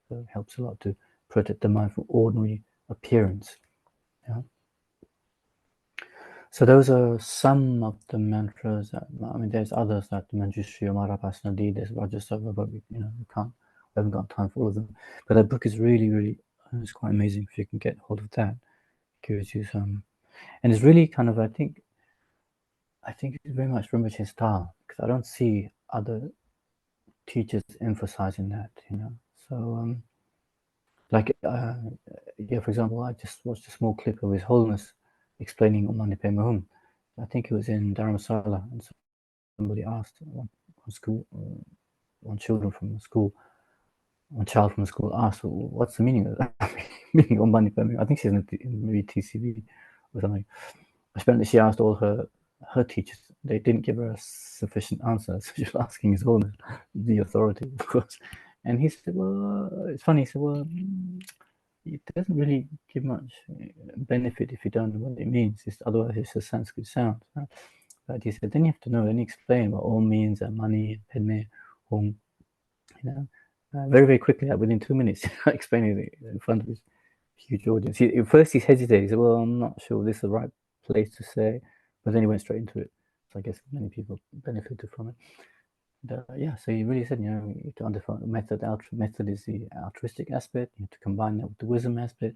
So it helps a lot to protect the mind from ordinary appearance. Yeah. So those are some of the mantras. There's others like the Manjushri or Marapasana, there's Vajrasattva, but we haven't got time for all of them. But that book is really, really, it's quite amazing if you can get hold of that. gives you some, and it's really kind of, I think it's very much Rinpoche's style, because I don't see other teachers emphasizing that, you know. So, like, yeah, for example, I just watched a small clip of His Holiness explaining Omani Padme Hum. I think it was in Dharamsala, and somebody asked one child from the school asked, well, what's the meaning of that? Meaning Omani Padme Hum. I think she's in maybe TCB or something. Apparently, she asked all her teachers. They didn't give her a sufficient answer, so she was asking His Holiness, the authority, of course. And he said, well, it's funny. He said, well, it doesn't really give much benefit if you don't know what it means. Otherwise, it's a Sanskrit sound. Right? But he said, then you have to know, then explain what all means, money, Padme, home, you know. Very, very quickly, within 2 minutes, explaining it in front of his huge audience. At first, he hesitated. He said, well, I'm not sure this is the right place to say, but then he went straight into it. So I guess many people benefited from it. Yeah, so he really said, you know, you have to understand the method. Method is the altruistic aspect. You have to combine that with the wisdom aspect,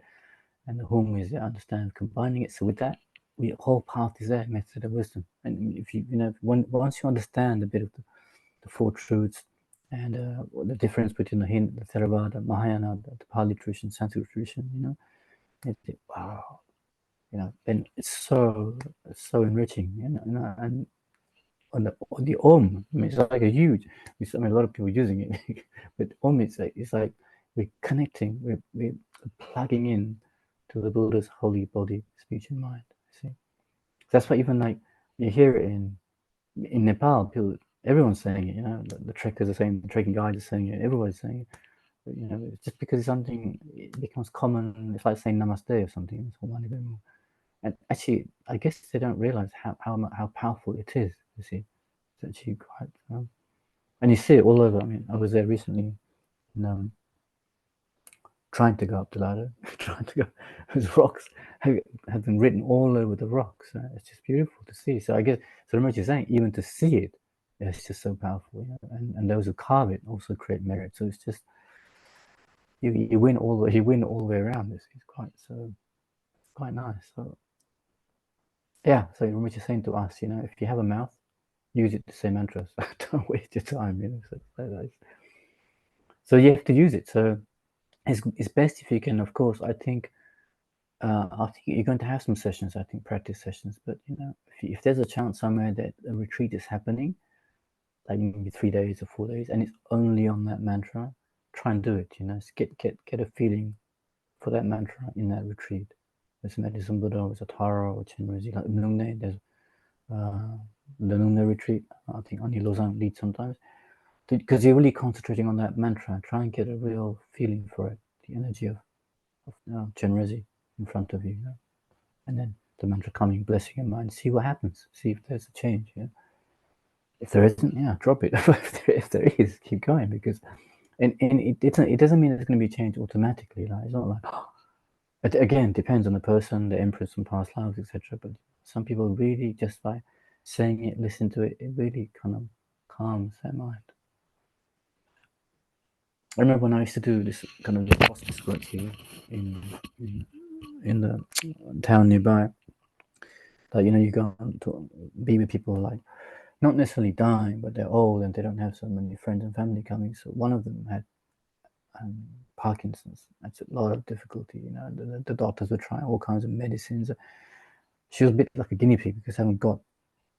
and the home is the understand combining it. So with that, the whole path is there, method of wisdom. And if you know, once you understand a bit of the four truths and the difference between the Hindu, the Theravada, Mahayana, the Pali tradition, Sanskrit tradition, you know, wow, you know, then it's so enriching, you know, and on the Om, I mean, it's like a huge. I mean, a lot of people using it, but Om, it's like we're connecting, we're plugging in to the Buddha's holy body, speech, and mind. See, that's why even like you hear it in Nepal, people, everyone's saying it. You know, the trekkers are saying, the trekking guides are saying it. Everybody's saying it. But, you know, just because it's something, it becomes common. It's like saying Namaste or something. And actually, I guess they don't realize how powerful it is. You see, it's actually quite, and you see it all over. I mean, I was there recently, and, trying to go up the ladder, trying to go. Those rocks have been written all over the rocks. It's just beautiful to see. So I guess, so much you're saying, even to see it, it's just so powerful. You know? And those who carve it also create merit. So it's just you win all the way around. It's quite nice. So yeah, so what you're saying to us, you know, if you have a mouth, use it to say mantras. Don't waste your time, you know. So you have to use it. So it's best if you can, of course. I think you're going to have some sessions, I think, practice sessions. But you know, if there's a chance somewhere that a retreat is happening, like maybe 3 days or 4 days, and it's only on that mantra, try and do it. You know, get a feeling for that mantra in that retreat. There's Medicine Buddha, or TUTTARA, or Chenrezig, like MUNE. There's the MUNE retreat. I think only Lausanne leads sometimes, because you're really concentrating on that mantra. Try and get a real feeling for it, the energy of Chenrezig in front of you, you know? And then the mantra coming, blessing your mind. See what happens. See if there's a change. You know? If there isn't, yeah, drop it. If there is, keep going, because and it doesn't mean it's going to be changed automatically. Like, it's not like, it again depends on the person, the imprints from past lives, etc. But some people really, just by saying it, listen to it, it really kind of calms their mind. I remember when I used to do this kind of hospice work here in the town nearby. Like, you know, you go to be with people like not necessarily dying, but they're old and they don't have so many friends and family coming. So one of them had Parkinson's. That's a lot of difficulty. You know, the doctors were trying all kinds of medicines. She was a bit like a guinea pig because they haven't got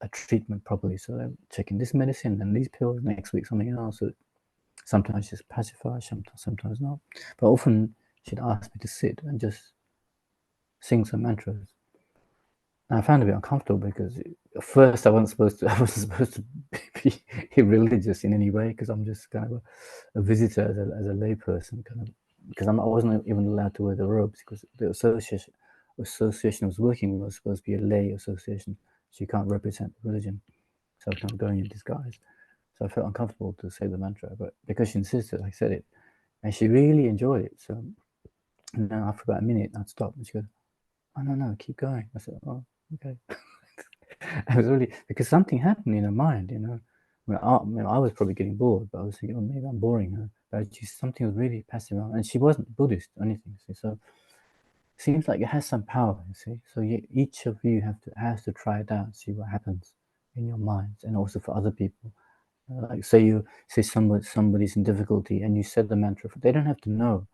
a treatment properly. So they're checking this medicine and these pills, next week something else. So sometimes just pacify, sometimes not. But often she'd ask me to sit and just sing some mantras. And I found it a bit uncomfortable because at first I wasn't supposed to be religious in any way, because I'm just kind of a visitor as a lay person, kind of, because I wasn't even allowed to wear the robes, because the association I was working with was supposed to be a lay association, so you can't represent religion. So I was kind of going in disguise. So I felt uncomfortable to say the mantra, but because she insisted, I said it, and she really enjoyed it. So, and then after about a minute, I'd stop, and she goes, "Oh no, keep going." I said, "Oh, okay." I was really, because something happened in her mind, you know. I was probably getting bored, but I was thinking, oh, maybe I'm boring her. But something was really passive, and she wasn't Buddhist or anything. So seems like it has some power, you see. So each of you has to try it out, see what happens in your minds, and also for other people. Like say somebody's in difficulty, and you said the mantra. They don't have to know.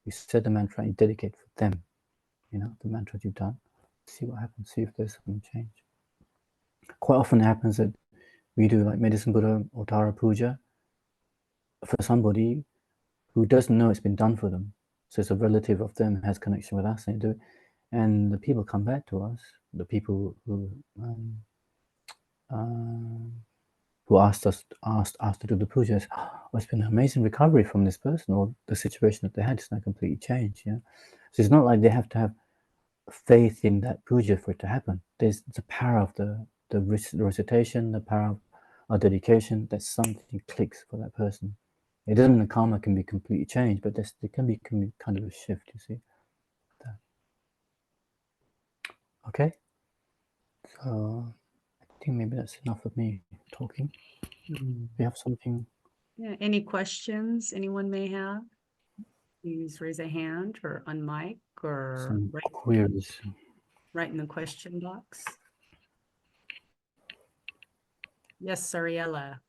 You said the mantra and you dedicate for them. You know the mantra you've done. See what happens. See if there's some change. Quite often it happens that we do like Medicine Buddha or Tara Puja for somebody who doesn't know it's been done for them. So it's a relative of them has connection with us, and they do it. And the people come back to us. The people who asked us to do the puja, says, oh, it's been an amazing recovery from this person, or the situation that they had is now completely changed. Yeah, so it's not like they have to have faith in that puja for it to happen. There's the power of the recitation, the power of our dedication, that something clicks for that person. It doesn't mean the karma can be completely changed, but there can be kind of a shift, you see. Okay, so I think maybe that's enough of me talking. We have something. Yeah, any questions anyone may have? Please raise a hand or unmic or Some queries. write in the question box. Yes, Sariella.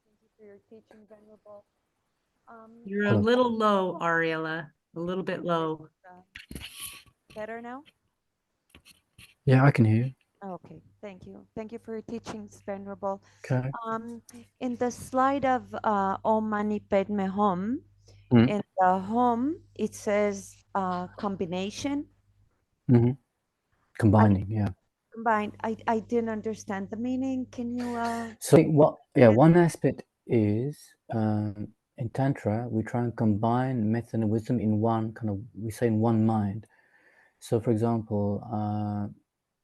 Thank you for your teaching, Venerable. You're Hello. a little low, Ariella, a little bit low. Better now? Yeah, I can hear you. Okay, thank you. Thank you for your teachings, Venerable. Okay. In the slide of Om Mani Padme Hum, Mm. in the home, it says combination. Mm-hmm. Combining, yeah. Combined. I didn't understand the meaning. Can you? So one aspect is in Tantra, we try and combine method and wisdom in one kind of, we say in one mind. So for example,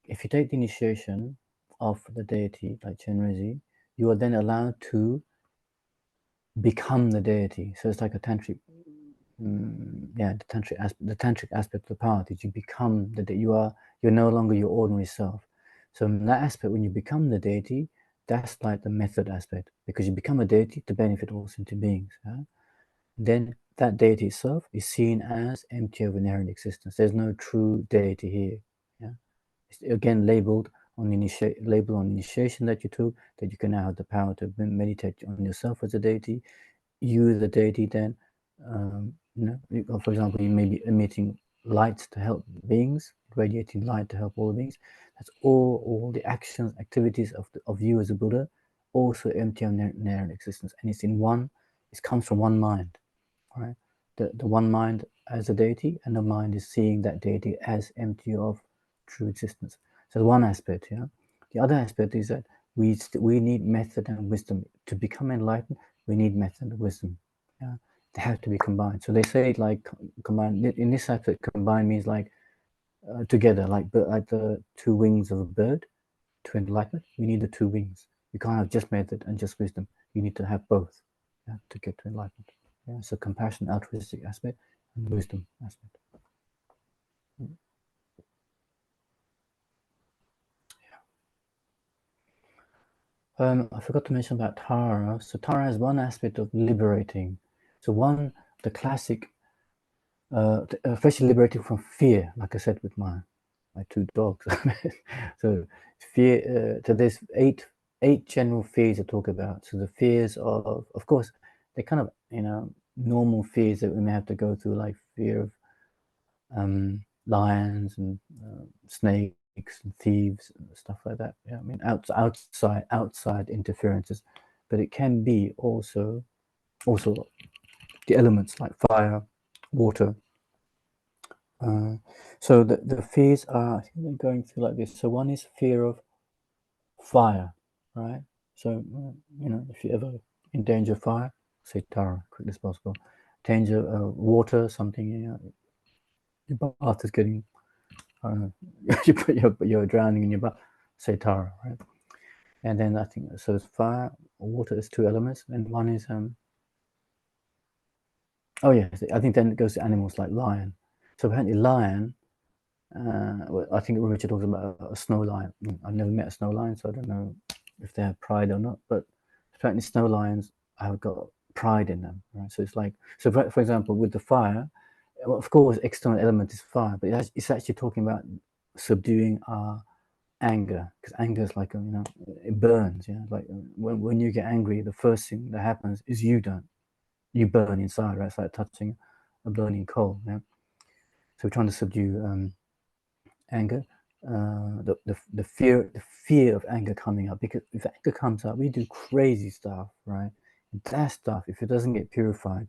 if you take the initiation of the deity, like Chenrezig, you are then allowed to become the deity. So it's like a tantric, the tantric aspect of the path is you become you're no longer your ordinary self. So in that aspect, when you become the deity, that's like the method aspect, because you become a deity to benefit all sentient beings. Then that deity itself is seen as empty of inherent existence. There's no true deity here. Yeah, it's again labeled on initiation that you took, that you can now have the power to meditate on yourself as a deity. You, the deity, then, for example, you may be emitting light to help beings, radiating light to help all beings. That's all the actions, activities of you as a Buddha, also empty of inherent existence, and it's in one. It comes from one mind, right? The one mind as a deity, and the mind is seeing that deity as empty of true existence. So one aspect, yeah. The other aspect is that we need method and wisdom to become enlightened. We need method and wisdom. Yeah, they have to be combined. So they say like combine. In this aspect, combine means like together, like the two wings of a bird. To enlightenment, we need the two wings. You can't have just method and just wisdom. You need to have both, yeah, to get to enlightenment. Yeah, so compassion, altruistic aspect, and wisdom aspect. I forgot to mention about Tara. So Tara has one aspect of liberating. So the classic, especially liberating from fear, like I said with my two dogs. So fear. So there's eight general fears to talk about. So the fears of course, they're kind of normal fears that we may have to go through, like fear of lions and snakes and thieves and stuff like that. Yeah, I mean outside interferences, but it can be also the elements like fire, water. So the fears are, I think they're going through like this. So one is fear of fire, right? So if you ever in danger of fire, say Tara, quick as possible. Danger of water, something, your bath is getting, I don't know, you're drowning in your bath, say Tara, right? And then I think, so it's fire, water is two elements, and one is, oh yeah, I think then it goes to animals like lion. So apparently lion, well, I think Richard talks about a snow lion. I've never met a snow lion, so I don't know if they have pride or not, but apparently snow lions have got pride in them, right? So it's like, so for example, with the fire, well, of course, external element is fire, but it's actually talking about subduing our anger, because anger is like it burns. Like when you get angry, the first thing that happens is you burn inside, right? It's like touching a burning coal. So we're trying to subdue anger, the fear of anger coming up, because if anger comes up, we do crazy stuff, right? And that stuff, if it doesn't get purified,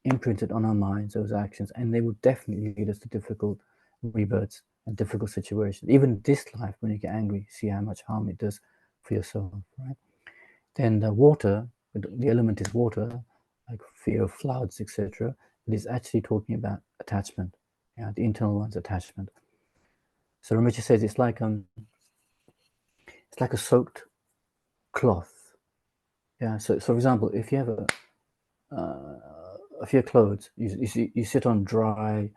imprinted on our minds, those actions, and they will definitely lead us to difficult rebirths and difficult situations. Even this life, when you get angry, see how much harm it does for yourself, right? Then the water, the element is water, like fear of floods, etc. It is actually talking about attachment, the internal one's attachment. So Rinpoche says it's like a soaked cloth. So for example, if you have if your clothes, you sit on dry.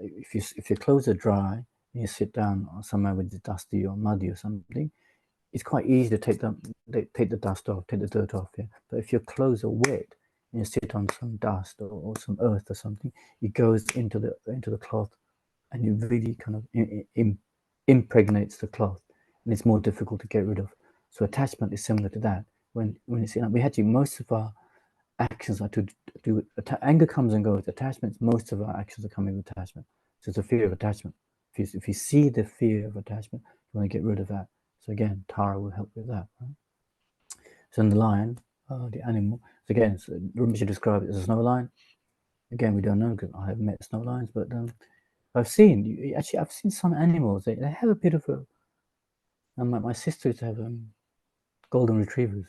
If your clothes are dry and you sit down somewhere with it's dusty or muddy or something, it's quite easy to take the dust off, take the dirt off. But if your clothes are wet and you sit on some dust or some earth or something, it goes into the cloth, and it really kind of impregnates the cloth, and it's more difficult to get rid of. So attachment is similar to that. When it's we had to, most of our actions are to do. Anger comes and goes. Attachments, most of our actions are coming with attachment. So it's a fear of attachment. If you see the fear of attachment, you want to get rid of that. So again, Tara will help with that. Right? So in the lion, the animal. So again, Rinpoche described it as a snow lion. Again, we don't know because I haven't met snow lions, but I've seen some animals. They have a bit of a. And my sisters have golden retrievers.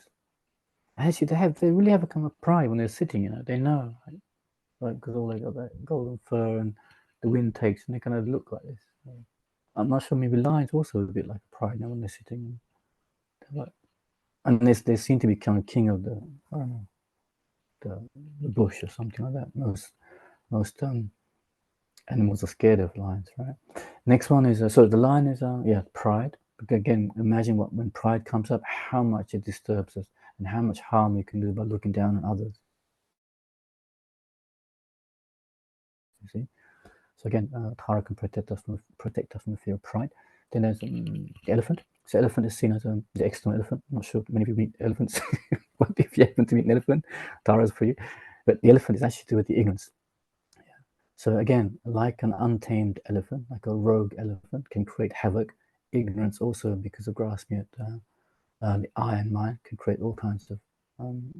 Actually, they really have a kind of pride when they're sitting. They know, right? Because all they got that golden fur, and the wind takes, and they kind of look like this. I'm not sure. Maybe lions also a bit like pride when they're sitting. And they seem to be kind of king of the bush or something like that. Most animals are scared of lions, right? Next one is so the lion is pride. But again, imagine when pride comes up, how much it disturbs us and how much harm we can do by looking down on others. You see. So again, Tara can protect us from the fear of pride. Then there's the elephant. So elephant is seen as the external elephant. I'm not sure many people meet elephants, but if you happen to meet an elephant, Tara's for you. But the elephant is actually to do with the ignorance. So again, like an untamed elephant, like a rogue elephant, can create havoc. Ignorance also, because of grasping at the I and mind, can create all kinds of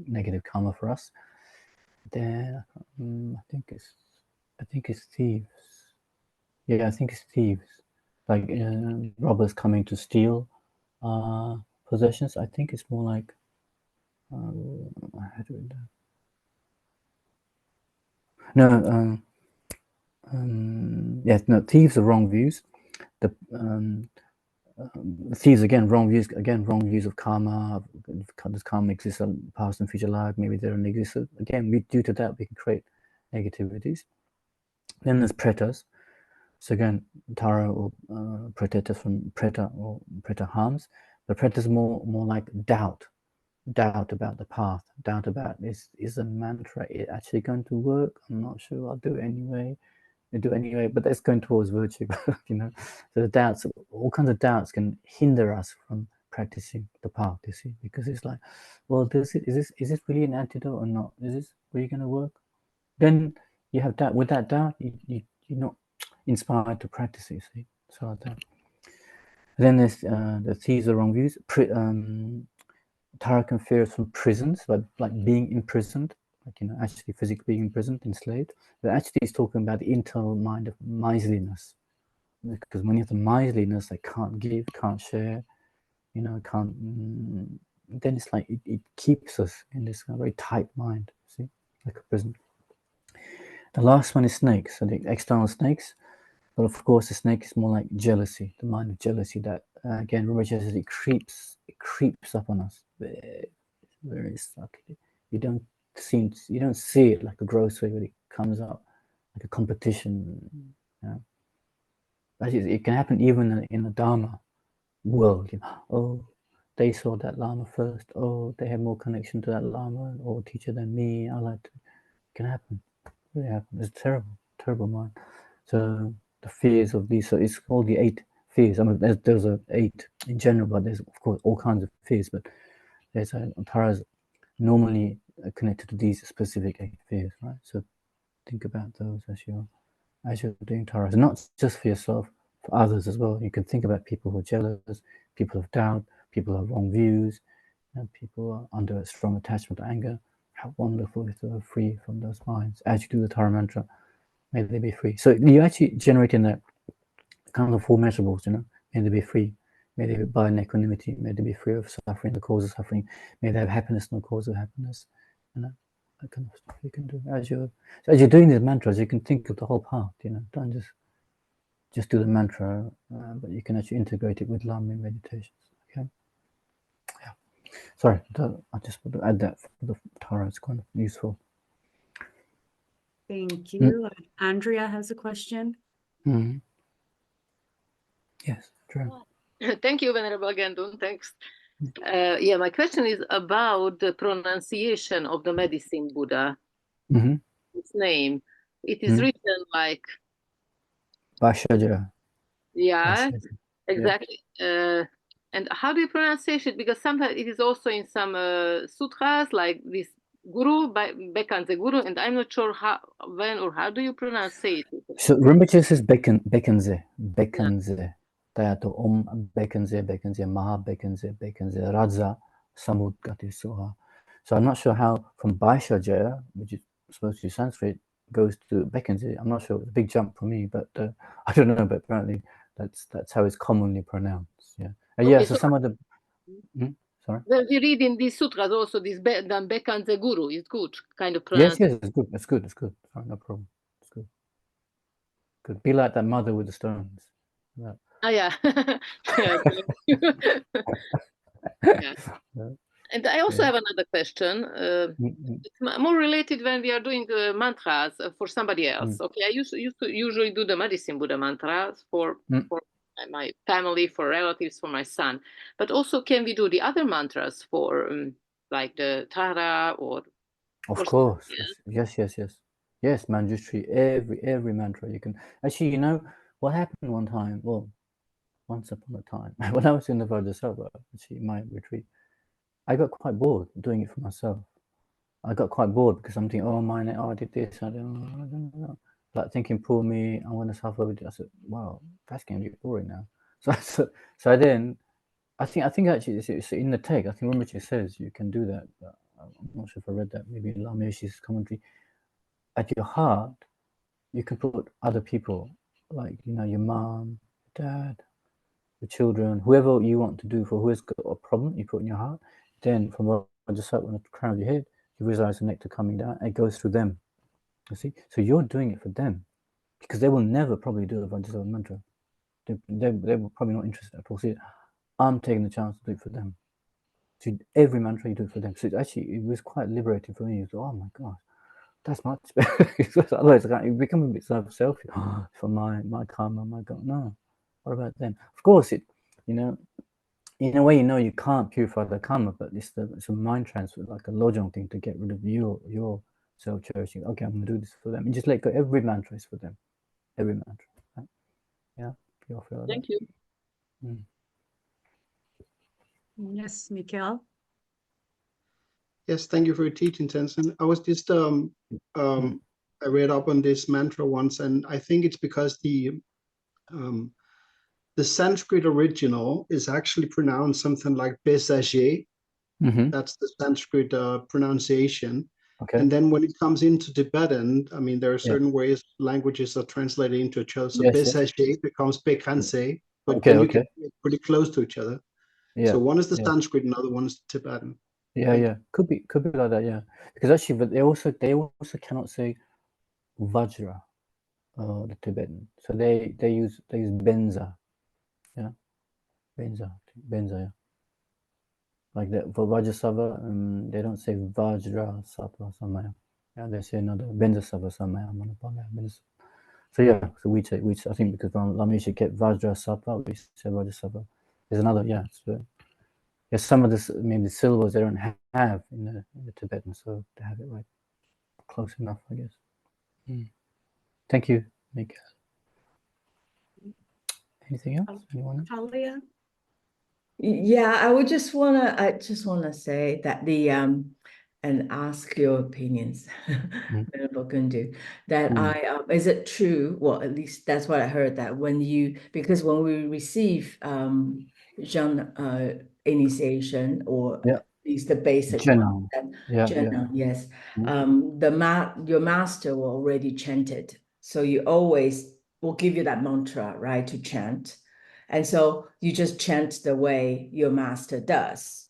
negative karma for us. Then I think it's thieves. Yeah, I think it's thieves, like robbers coming to steal possessions. I think it's more like I had it down. No, thieves are wrong views. The thieves again, wrong views of karma. Does karma exist in past and future life? Maybe they don't exist. So again, due to that, we can create negativities. Then there's pretas. So again, Tara will protect us from preta or preta harms. But preta is more like doubt about the path, doubt about is the mantra it actually going to work? I'm not sure. I'll do it anyway. But that's going towards virtue, So the doubts, all kinds of doubts, can hinder us from practicing the path. You see, because it's like, well, is this really an antidote or not? Is this really going to work? Then you have doubt. With that doubt, you're not inspired to practice it. You see, so like that. Then there's the thieves are wrong views. Tara can fear from prisons, like being imprisoned, actually physically being imprisoned, enslaved. But actually, he's talking about the internal mind of miserliness, because when you have the miserliness, they can't give, can't share, can't. Then it's like it keeps us in this kind of very tight mind, see, like a prison. The last one is snakes, so the external snakes. But of course, the snake is more like jealousy, the mind of jealousy that, again, Rinpoche says it creeps up on us very, very subtly. You don't see it like a grocery, but it comes up like a competition. Actually, it can happen even in the Dharma world. Oh, they saw that Lama first. Oh, they have more connection to that Lama or teacher than me. It can happen. It really happen. It's terrible. terrible mind. So the fears of these, so it's called the 8 fears. I mean, there's a 8 in general, but there's of course all kinds of fears, but there's Taras normally connected to these specific 8 fears, right? So think about those as you're doing Taras, and not just for yourself, for others as well. You can think about people who are jealous, people of doubt, people who have wrong views, and people who are under a strong attachment to anger. How wonderful if they were free from those minds. As you do the Tara mantra, may they be free. So you're actually generating that kind of 4 measurables, May they be free. May they abide in equanimity. May they be free of suffering, the cause of suffering. May they have happiness, no cause of happiness. That kind of stuff you can do. As you're doing these mantras, you can think of the whole path, Don't just do the mantra, but you can actually integrate it with Lama meditations, okay? Yeah. Sorry, I just want to add that for the Tara. It's kind of useful. Thank you. Andrea has a question. Mm-hmm. Yes, true. Thank you, Venerable Gendun. Thanks. Yeah, my question is about the pronunciation of the medicine Buddha. Mm-hmm. Its name. It is written like Bhashaja. Yeah, Bhashaja. exactly. And how do you pronounce it? Because sometimes it is also in some sutras, like this Guru, Bekanze Guru, and I'm not sure when or how do you pronounce it. So Rinpoche says Bekanze. Tayato Bekanze, MAHA Bekanze, Radza, Samudgati Soha. So I'm not sure how from Bhaishaja, which is supposed to be Sanskrit, goes to Bekanze. I'm not sure. It's a big jump for me, but I don't know. But apparently that's how it's commonly pronounced. Yeah. Okay, yeah. So some of the sorry. Well, we read in these sutras also this Bekanze Guru is good kind of Yes, pronunciation. it's good. Sorry, no problem. It's good. Good. Be like that mother with the stones. Yeah. Yeah. Yeah. And I also have another question. It's more related when we are doing mantras for somebody else. Okay, I used to usually do the medicine Buddha mantras for my family, for relatives, for my son. But also, can we do the other mantras for like the Tara or? Of course, yes. Yes, Manjushri, every mantra you can. Actually, what happened one time? Well, once upon a time, when I was in the Vajrasattva, actually, my retreat, I got quite bored doing it for myself. I got quite bored because I'm thinking, I did this, I don't know. Like thinking, poor me, I'm going to suffer with it. I said, wow, that's going to be boring now. So then, I think actually it's in the text. I think Rinpoche says you can do that. But I'm not sure if I read that. Maybe in Lama Yoshi's commentary. At your heart, you can put other people, like your mom, dad, the children, whoever you want to do for who has got a problem. You put in your heart. Then from what I just said, on the crown of your head, you visualize the nectar coming down. And it goes through them. You see, so you're doing it for them, because they will never probably do a Vajrasattva mantra. They were probably not interested at all. See, I'm taking the chance to do it for them. So every mantra you do it for them. So it was quite liberating for me. Oh my gosh, that's much better. Otherwise, you become a bit selfish. For my karma, my God, no. What about them? Of course, in a way, you can't purify the karma, but it's a mind transfer, like a lojong thing to get rid of your self-cherishing. Okay, I'm going to do this for them. And just let go. Every mantra is for them. Every mantra. Right? Yeah. You feel Thank you. Yes, Mikhail. Yes, thank you for your teaching, Tenzin. I was just I read up on this mantra once, and I think it's because the Sanskrit original is actually pronounced something like Besaje. That's the Sanskrit pronunciation. Okay. And then when it comes into Tibetan, I mean, there are certain ways languages are translated into each other. So Besaje becomes Bekanse, but then you get pretty close to each other. Yeah. So one is the Sanskrit, another one is the Tibetan. Yeah. Could be like that. Yeah, because actually, but they also cannot say Vajra, the Tibetan. So they use Benza. Yeah, Benza. Yeah. Like that for Vajrasattva, they don't say Vajra Sattva Samaya. Yeah, they say another Benza Sattva Samaya Manapalaya. So yeah, so we I think because Lama should get Vajra Sattva, we say Vajrasattva. There's another, there's some of this maybe the syllables they don't have in the Tibetan, so they have it right close enough, I guess. Thank you, Mika. Anything else? Anyone else? Talia? Yeah, I just wanna say that and ask your opinions, Venerable Gundu, that is it true? Well, at least that's what I heard, that because when we receive initiation, or Yeah. at least the basic General. one, Yeah. yes, your master will already chant it, so you always will give you that mantra, right, to chant. And so you just chant the way your master does.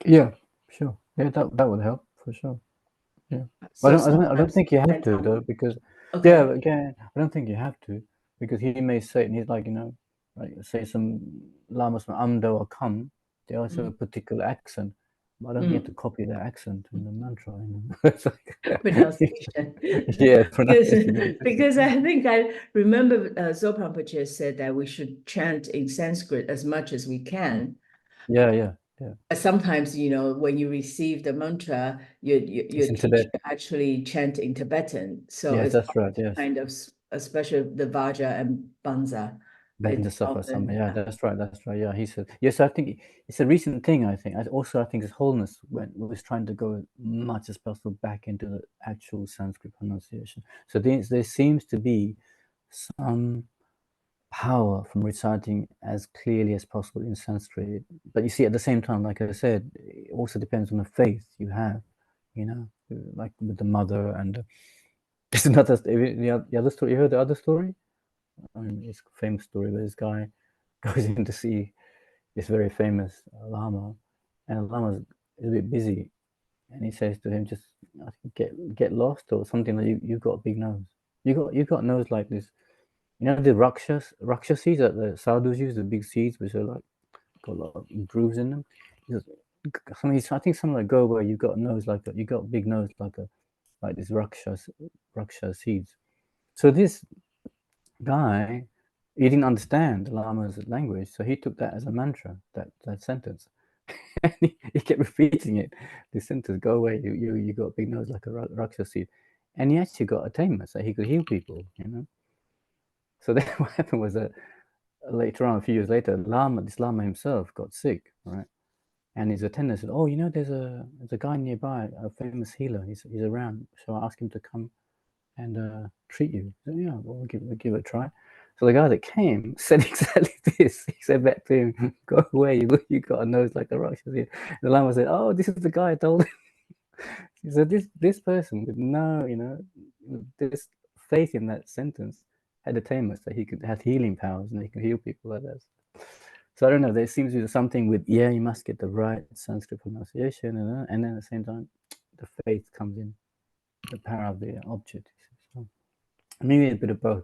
Yeah, sure. Yeah, that would help for sure. Yeah. So I don't think you have to though, because okay. yeah, again, I don't think you have to, because he may say, and he's like, like say some lamas from Amdo or Kam, they also have a particular accent. But I don't get to copy their accent in the mantra. It's like, Pronunciation. yeah, pronunciation. Because I think I remember Zopa Rinpoche said that we should chant in Sanskrit as much as we can. Yeah. Sometimes, when you receive the mantra, your teacher actually chant in Tibetan. So yes, it's that's right. Yes, kind of, especially the Vajra and Banza. The Sofa, yeah, that's right. Yeah, he said yes. I think it's a recent thing. I think His Holiness was trying to go as much as possible back into the actual Sanskrit pronunciation. So there seems to be some power from reciting as clearly as possible in Sanskrit. But you see, at the same time, like I said, it also depends on the faith you have. Like with the mother and there's another the other story. You heard the other story? I mean, it's a famous story where this guy goes in to see this very famous Lama, and the Lama's a bit busy, and he says to him, "Just I think get lost or something. Like you got a big nose. You got nose like this. The raksha seeds that the sadhus use, the big seeds which are like got a lot of grooves in them. I think something like go where you got a nose you got a big nose like this raksha seeds. So this guy, he didn't understand the Lama's language, so he took that as a mantra, that sentence. And he kept repeating it, this sentence, go away, you got a big nose like a raksha seed. And he actually got attainment, so he could heal people, So then what happened was that later on, a few years later, this Lama himself got sick, right? And his attendant said, "Oh, there's a guy nearby, a famous healer. He's around. So I asked him to come and treat you." So, yeah, well, we'll give it a try. So the guy that came said exactly this. He said back to him, "Go away, you got a nose like a rock." The Lama said, "Oh, this is the guy I told him." He said, this person with no, this faith in that sentence had attainments that he could have healing powers and he could heal people like that. So I don't know, there seems to be something with, you must get the right Sanskrit pronunciation, and then at the same time, the faith comes in, the power of the object. So maybe a bit of both,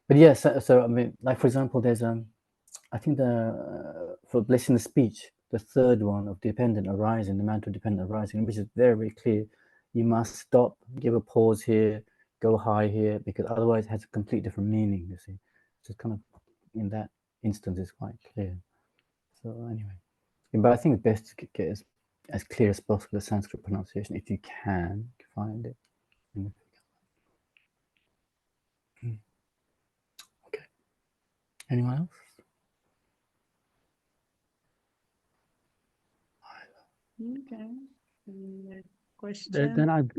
But yeah, so I mean, like for example, there's I think for blessing the speech, the third one of dependent arising, the mantra of dependent arising, which is very, very clear. You must stop, give a pause here, go high here, because otherwise it has a complete different meaning, you see. So it's kind of, in that instance, it's quite clear. So anyway, but I think it's best to get as clear as possible the Sanskrit pronunciation, if you can find it. Okay. Anyone else? Okay. Question? Then I've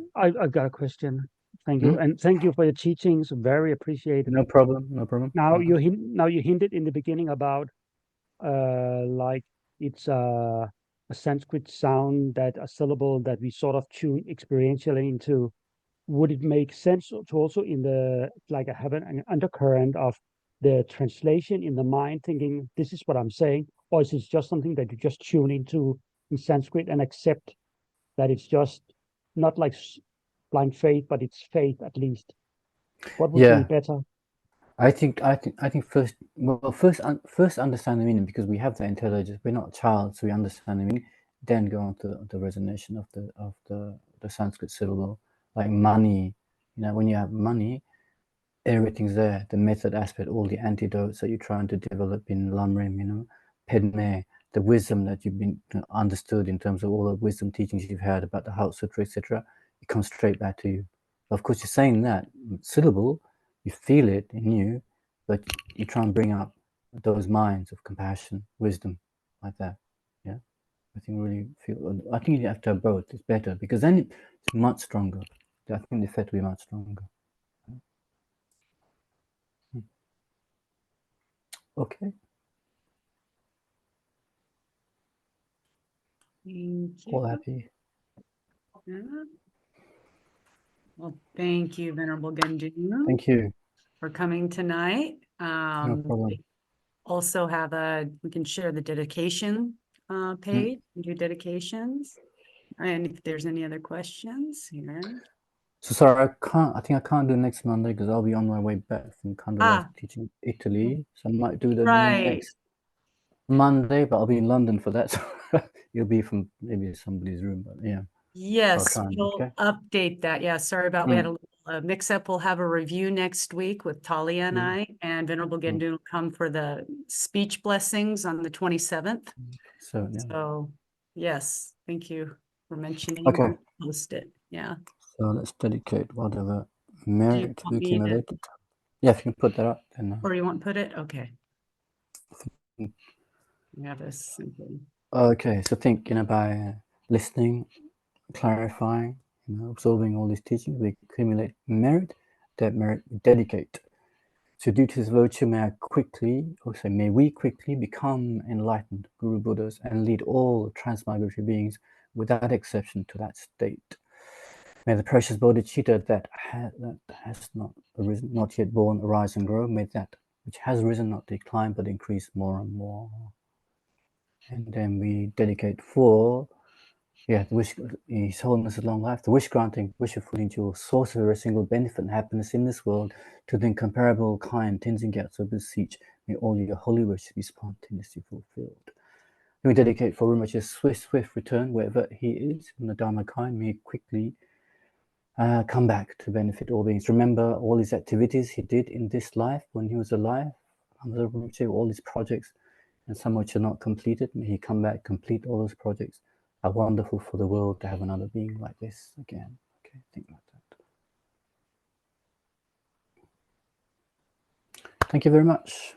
got a question. Thank you, and thank you for your teachings. Very appreciated. No problem. Now you hinted in the beginning about like it's a Sanskrit sound, that a syllable that we sort of tune experientially into. Would it make sense to also have an undercurrent of the translation in the mind, thinking this is what I'm saying, or is it just something that you just tune into in Sanskrit and accept that it's just not like blind faith, but it's faith at least? What would be better? I think first understand the meaning, because we have the intelligence. We're not a child, so we understand the meaning. Then go on to the resonation of the Sanskrit syllable, like money. When you have money, everything's there. The method aspect, all the antidotes that you're trying to develop in Lamrim, PADME, the wisdom that you've been understood in terms of all the wisdom teachings you've had about the Heart Sutra, etc. It comes straight back to you. Of course, you're saying that syllable, you feel it in you, but you try and bring up those minds of compassion, wisdom, like that. Yeah, I think really feel. I think you have to have both. It's better because then it's much stronger. I think the effect will be much stronger. Okay. Thank you. All happy. Yeah. Well, thank you, Venerable Gendun. Thank you. For coming tonight. No problem. We also have we can share the dedication page, and do dedications. And if there's any other questions here. So sorry, I think I can't do next Monday because I'll be on my way back from Kandahar teaching Italy. So I might do the next Monday, but I'll be in London for that. So it'll be from maybe somebody's room, but yeah. Yes, we'll update that. Yeah, sorry about we had a little mix-up. We'll have a review next week with Talia and I, and Venerable Gendun will come for the speech blessings on the 27th. So, yeah. So, yes, thank you for mentioning. Okay. Post it. Yeah. So let's dedicate whatever merit we want me to- accumulated. Yeah, if you can put that up, then. Or you want to put it? Okay. We have this simple. Okay, so think, by listening, clarifying, absorbing all these teachings, we accumulate merit. That merit we dedicate. So due to this virtue, may we quickly become enlightened Guru Buddhas and lead all transmigratory beings without exception to that state. May the precious bodhicitta that has not arisen, not yet born, arise and grow. May that which has risen not decline but increase more and more. And then we dedicate for the wish, His Holiness of long life, the wish granting, wish of fully jewel, source of every single benefit and happiness in this world, to the incomparable kind Tenzin Gendun beseech, may all your holy wishes be spontaneously fulfilled. And we dedicate for Rinpoche's swift return wherever he is in the Dharma kind, may he quickly come back to benefit all beings. Remember all his activities he did in this life when he was alive, all his projects, and some which are not completed. May he come back, complete all those projects. Are wonderful for the world to have another being like this again. Okay, think like that. Thank you very much.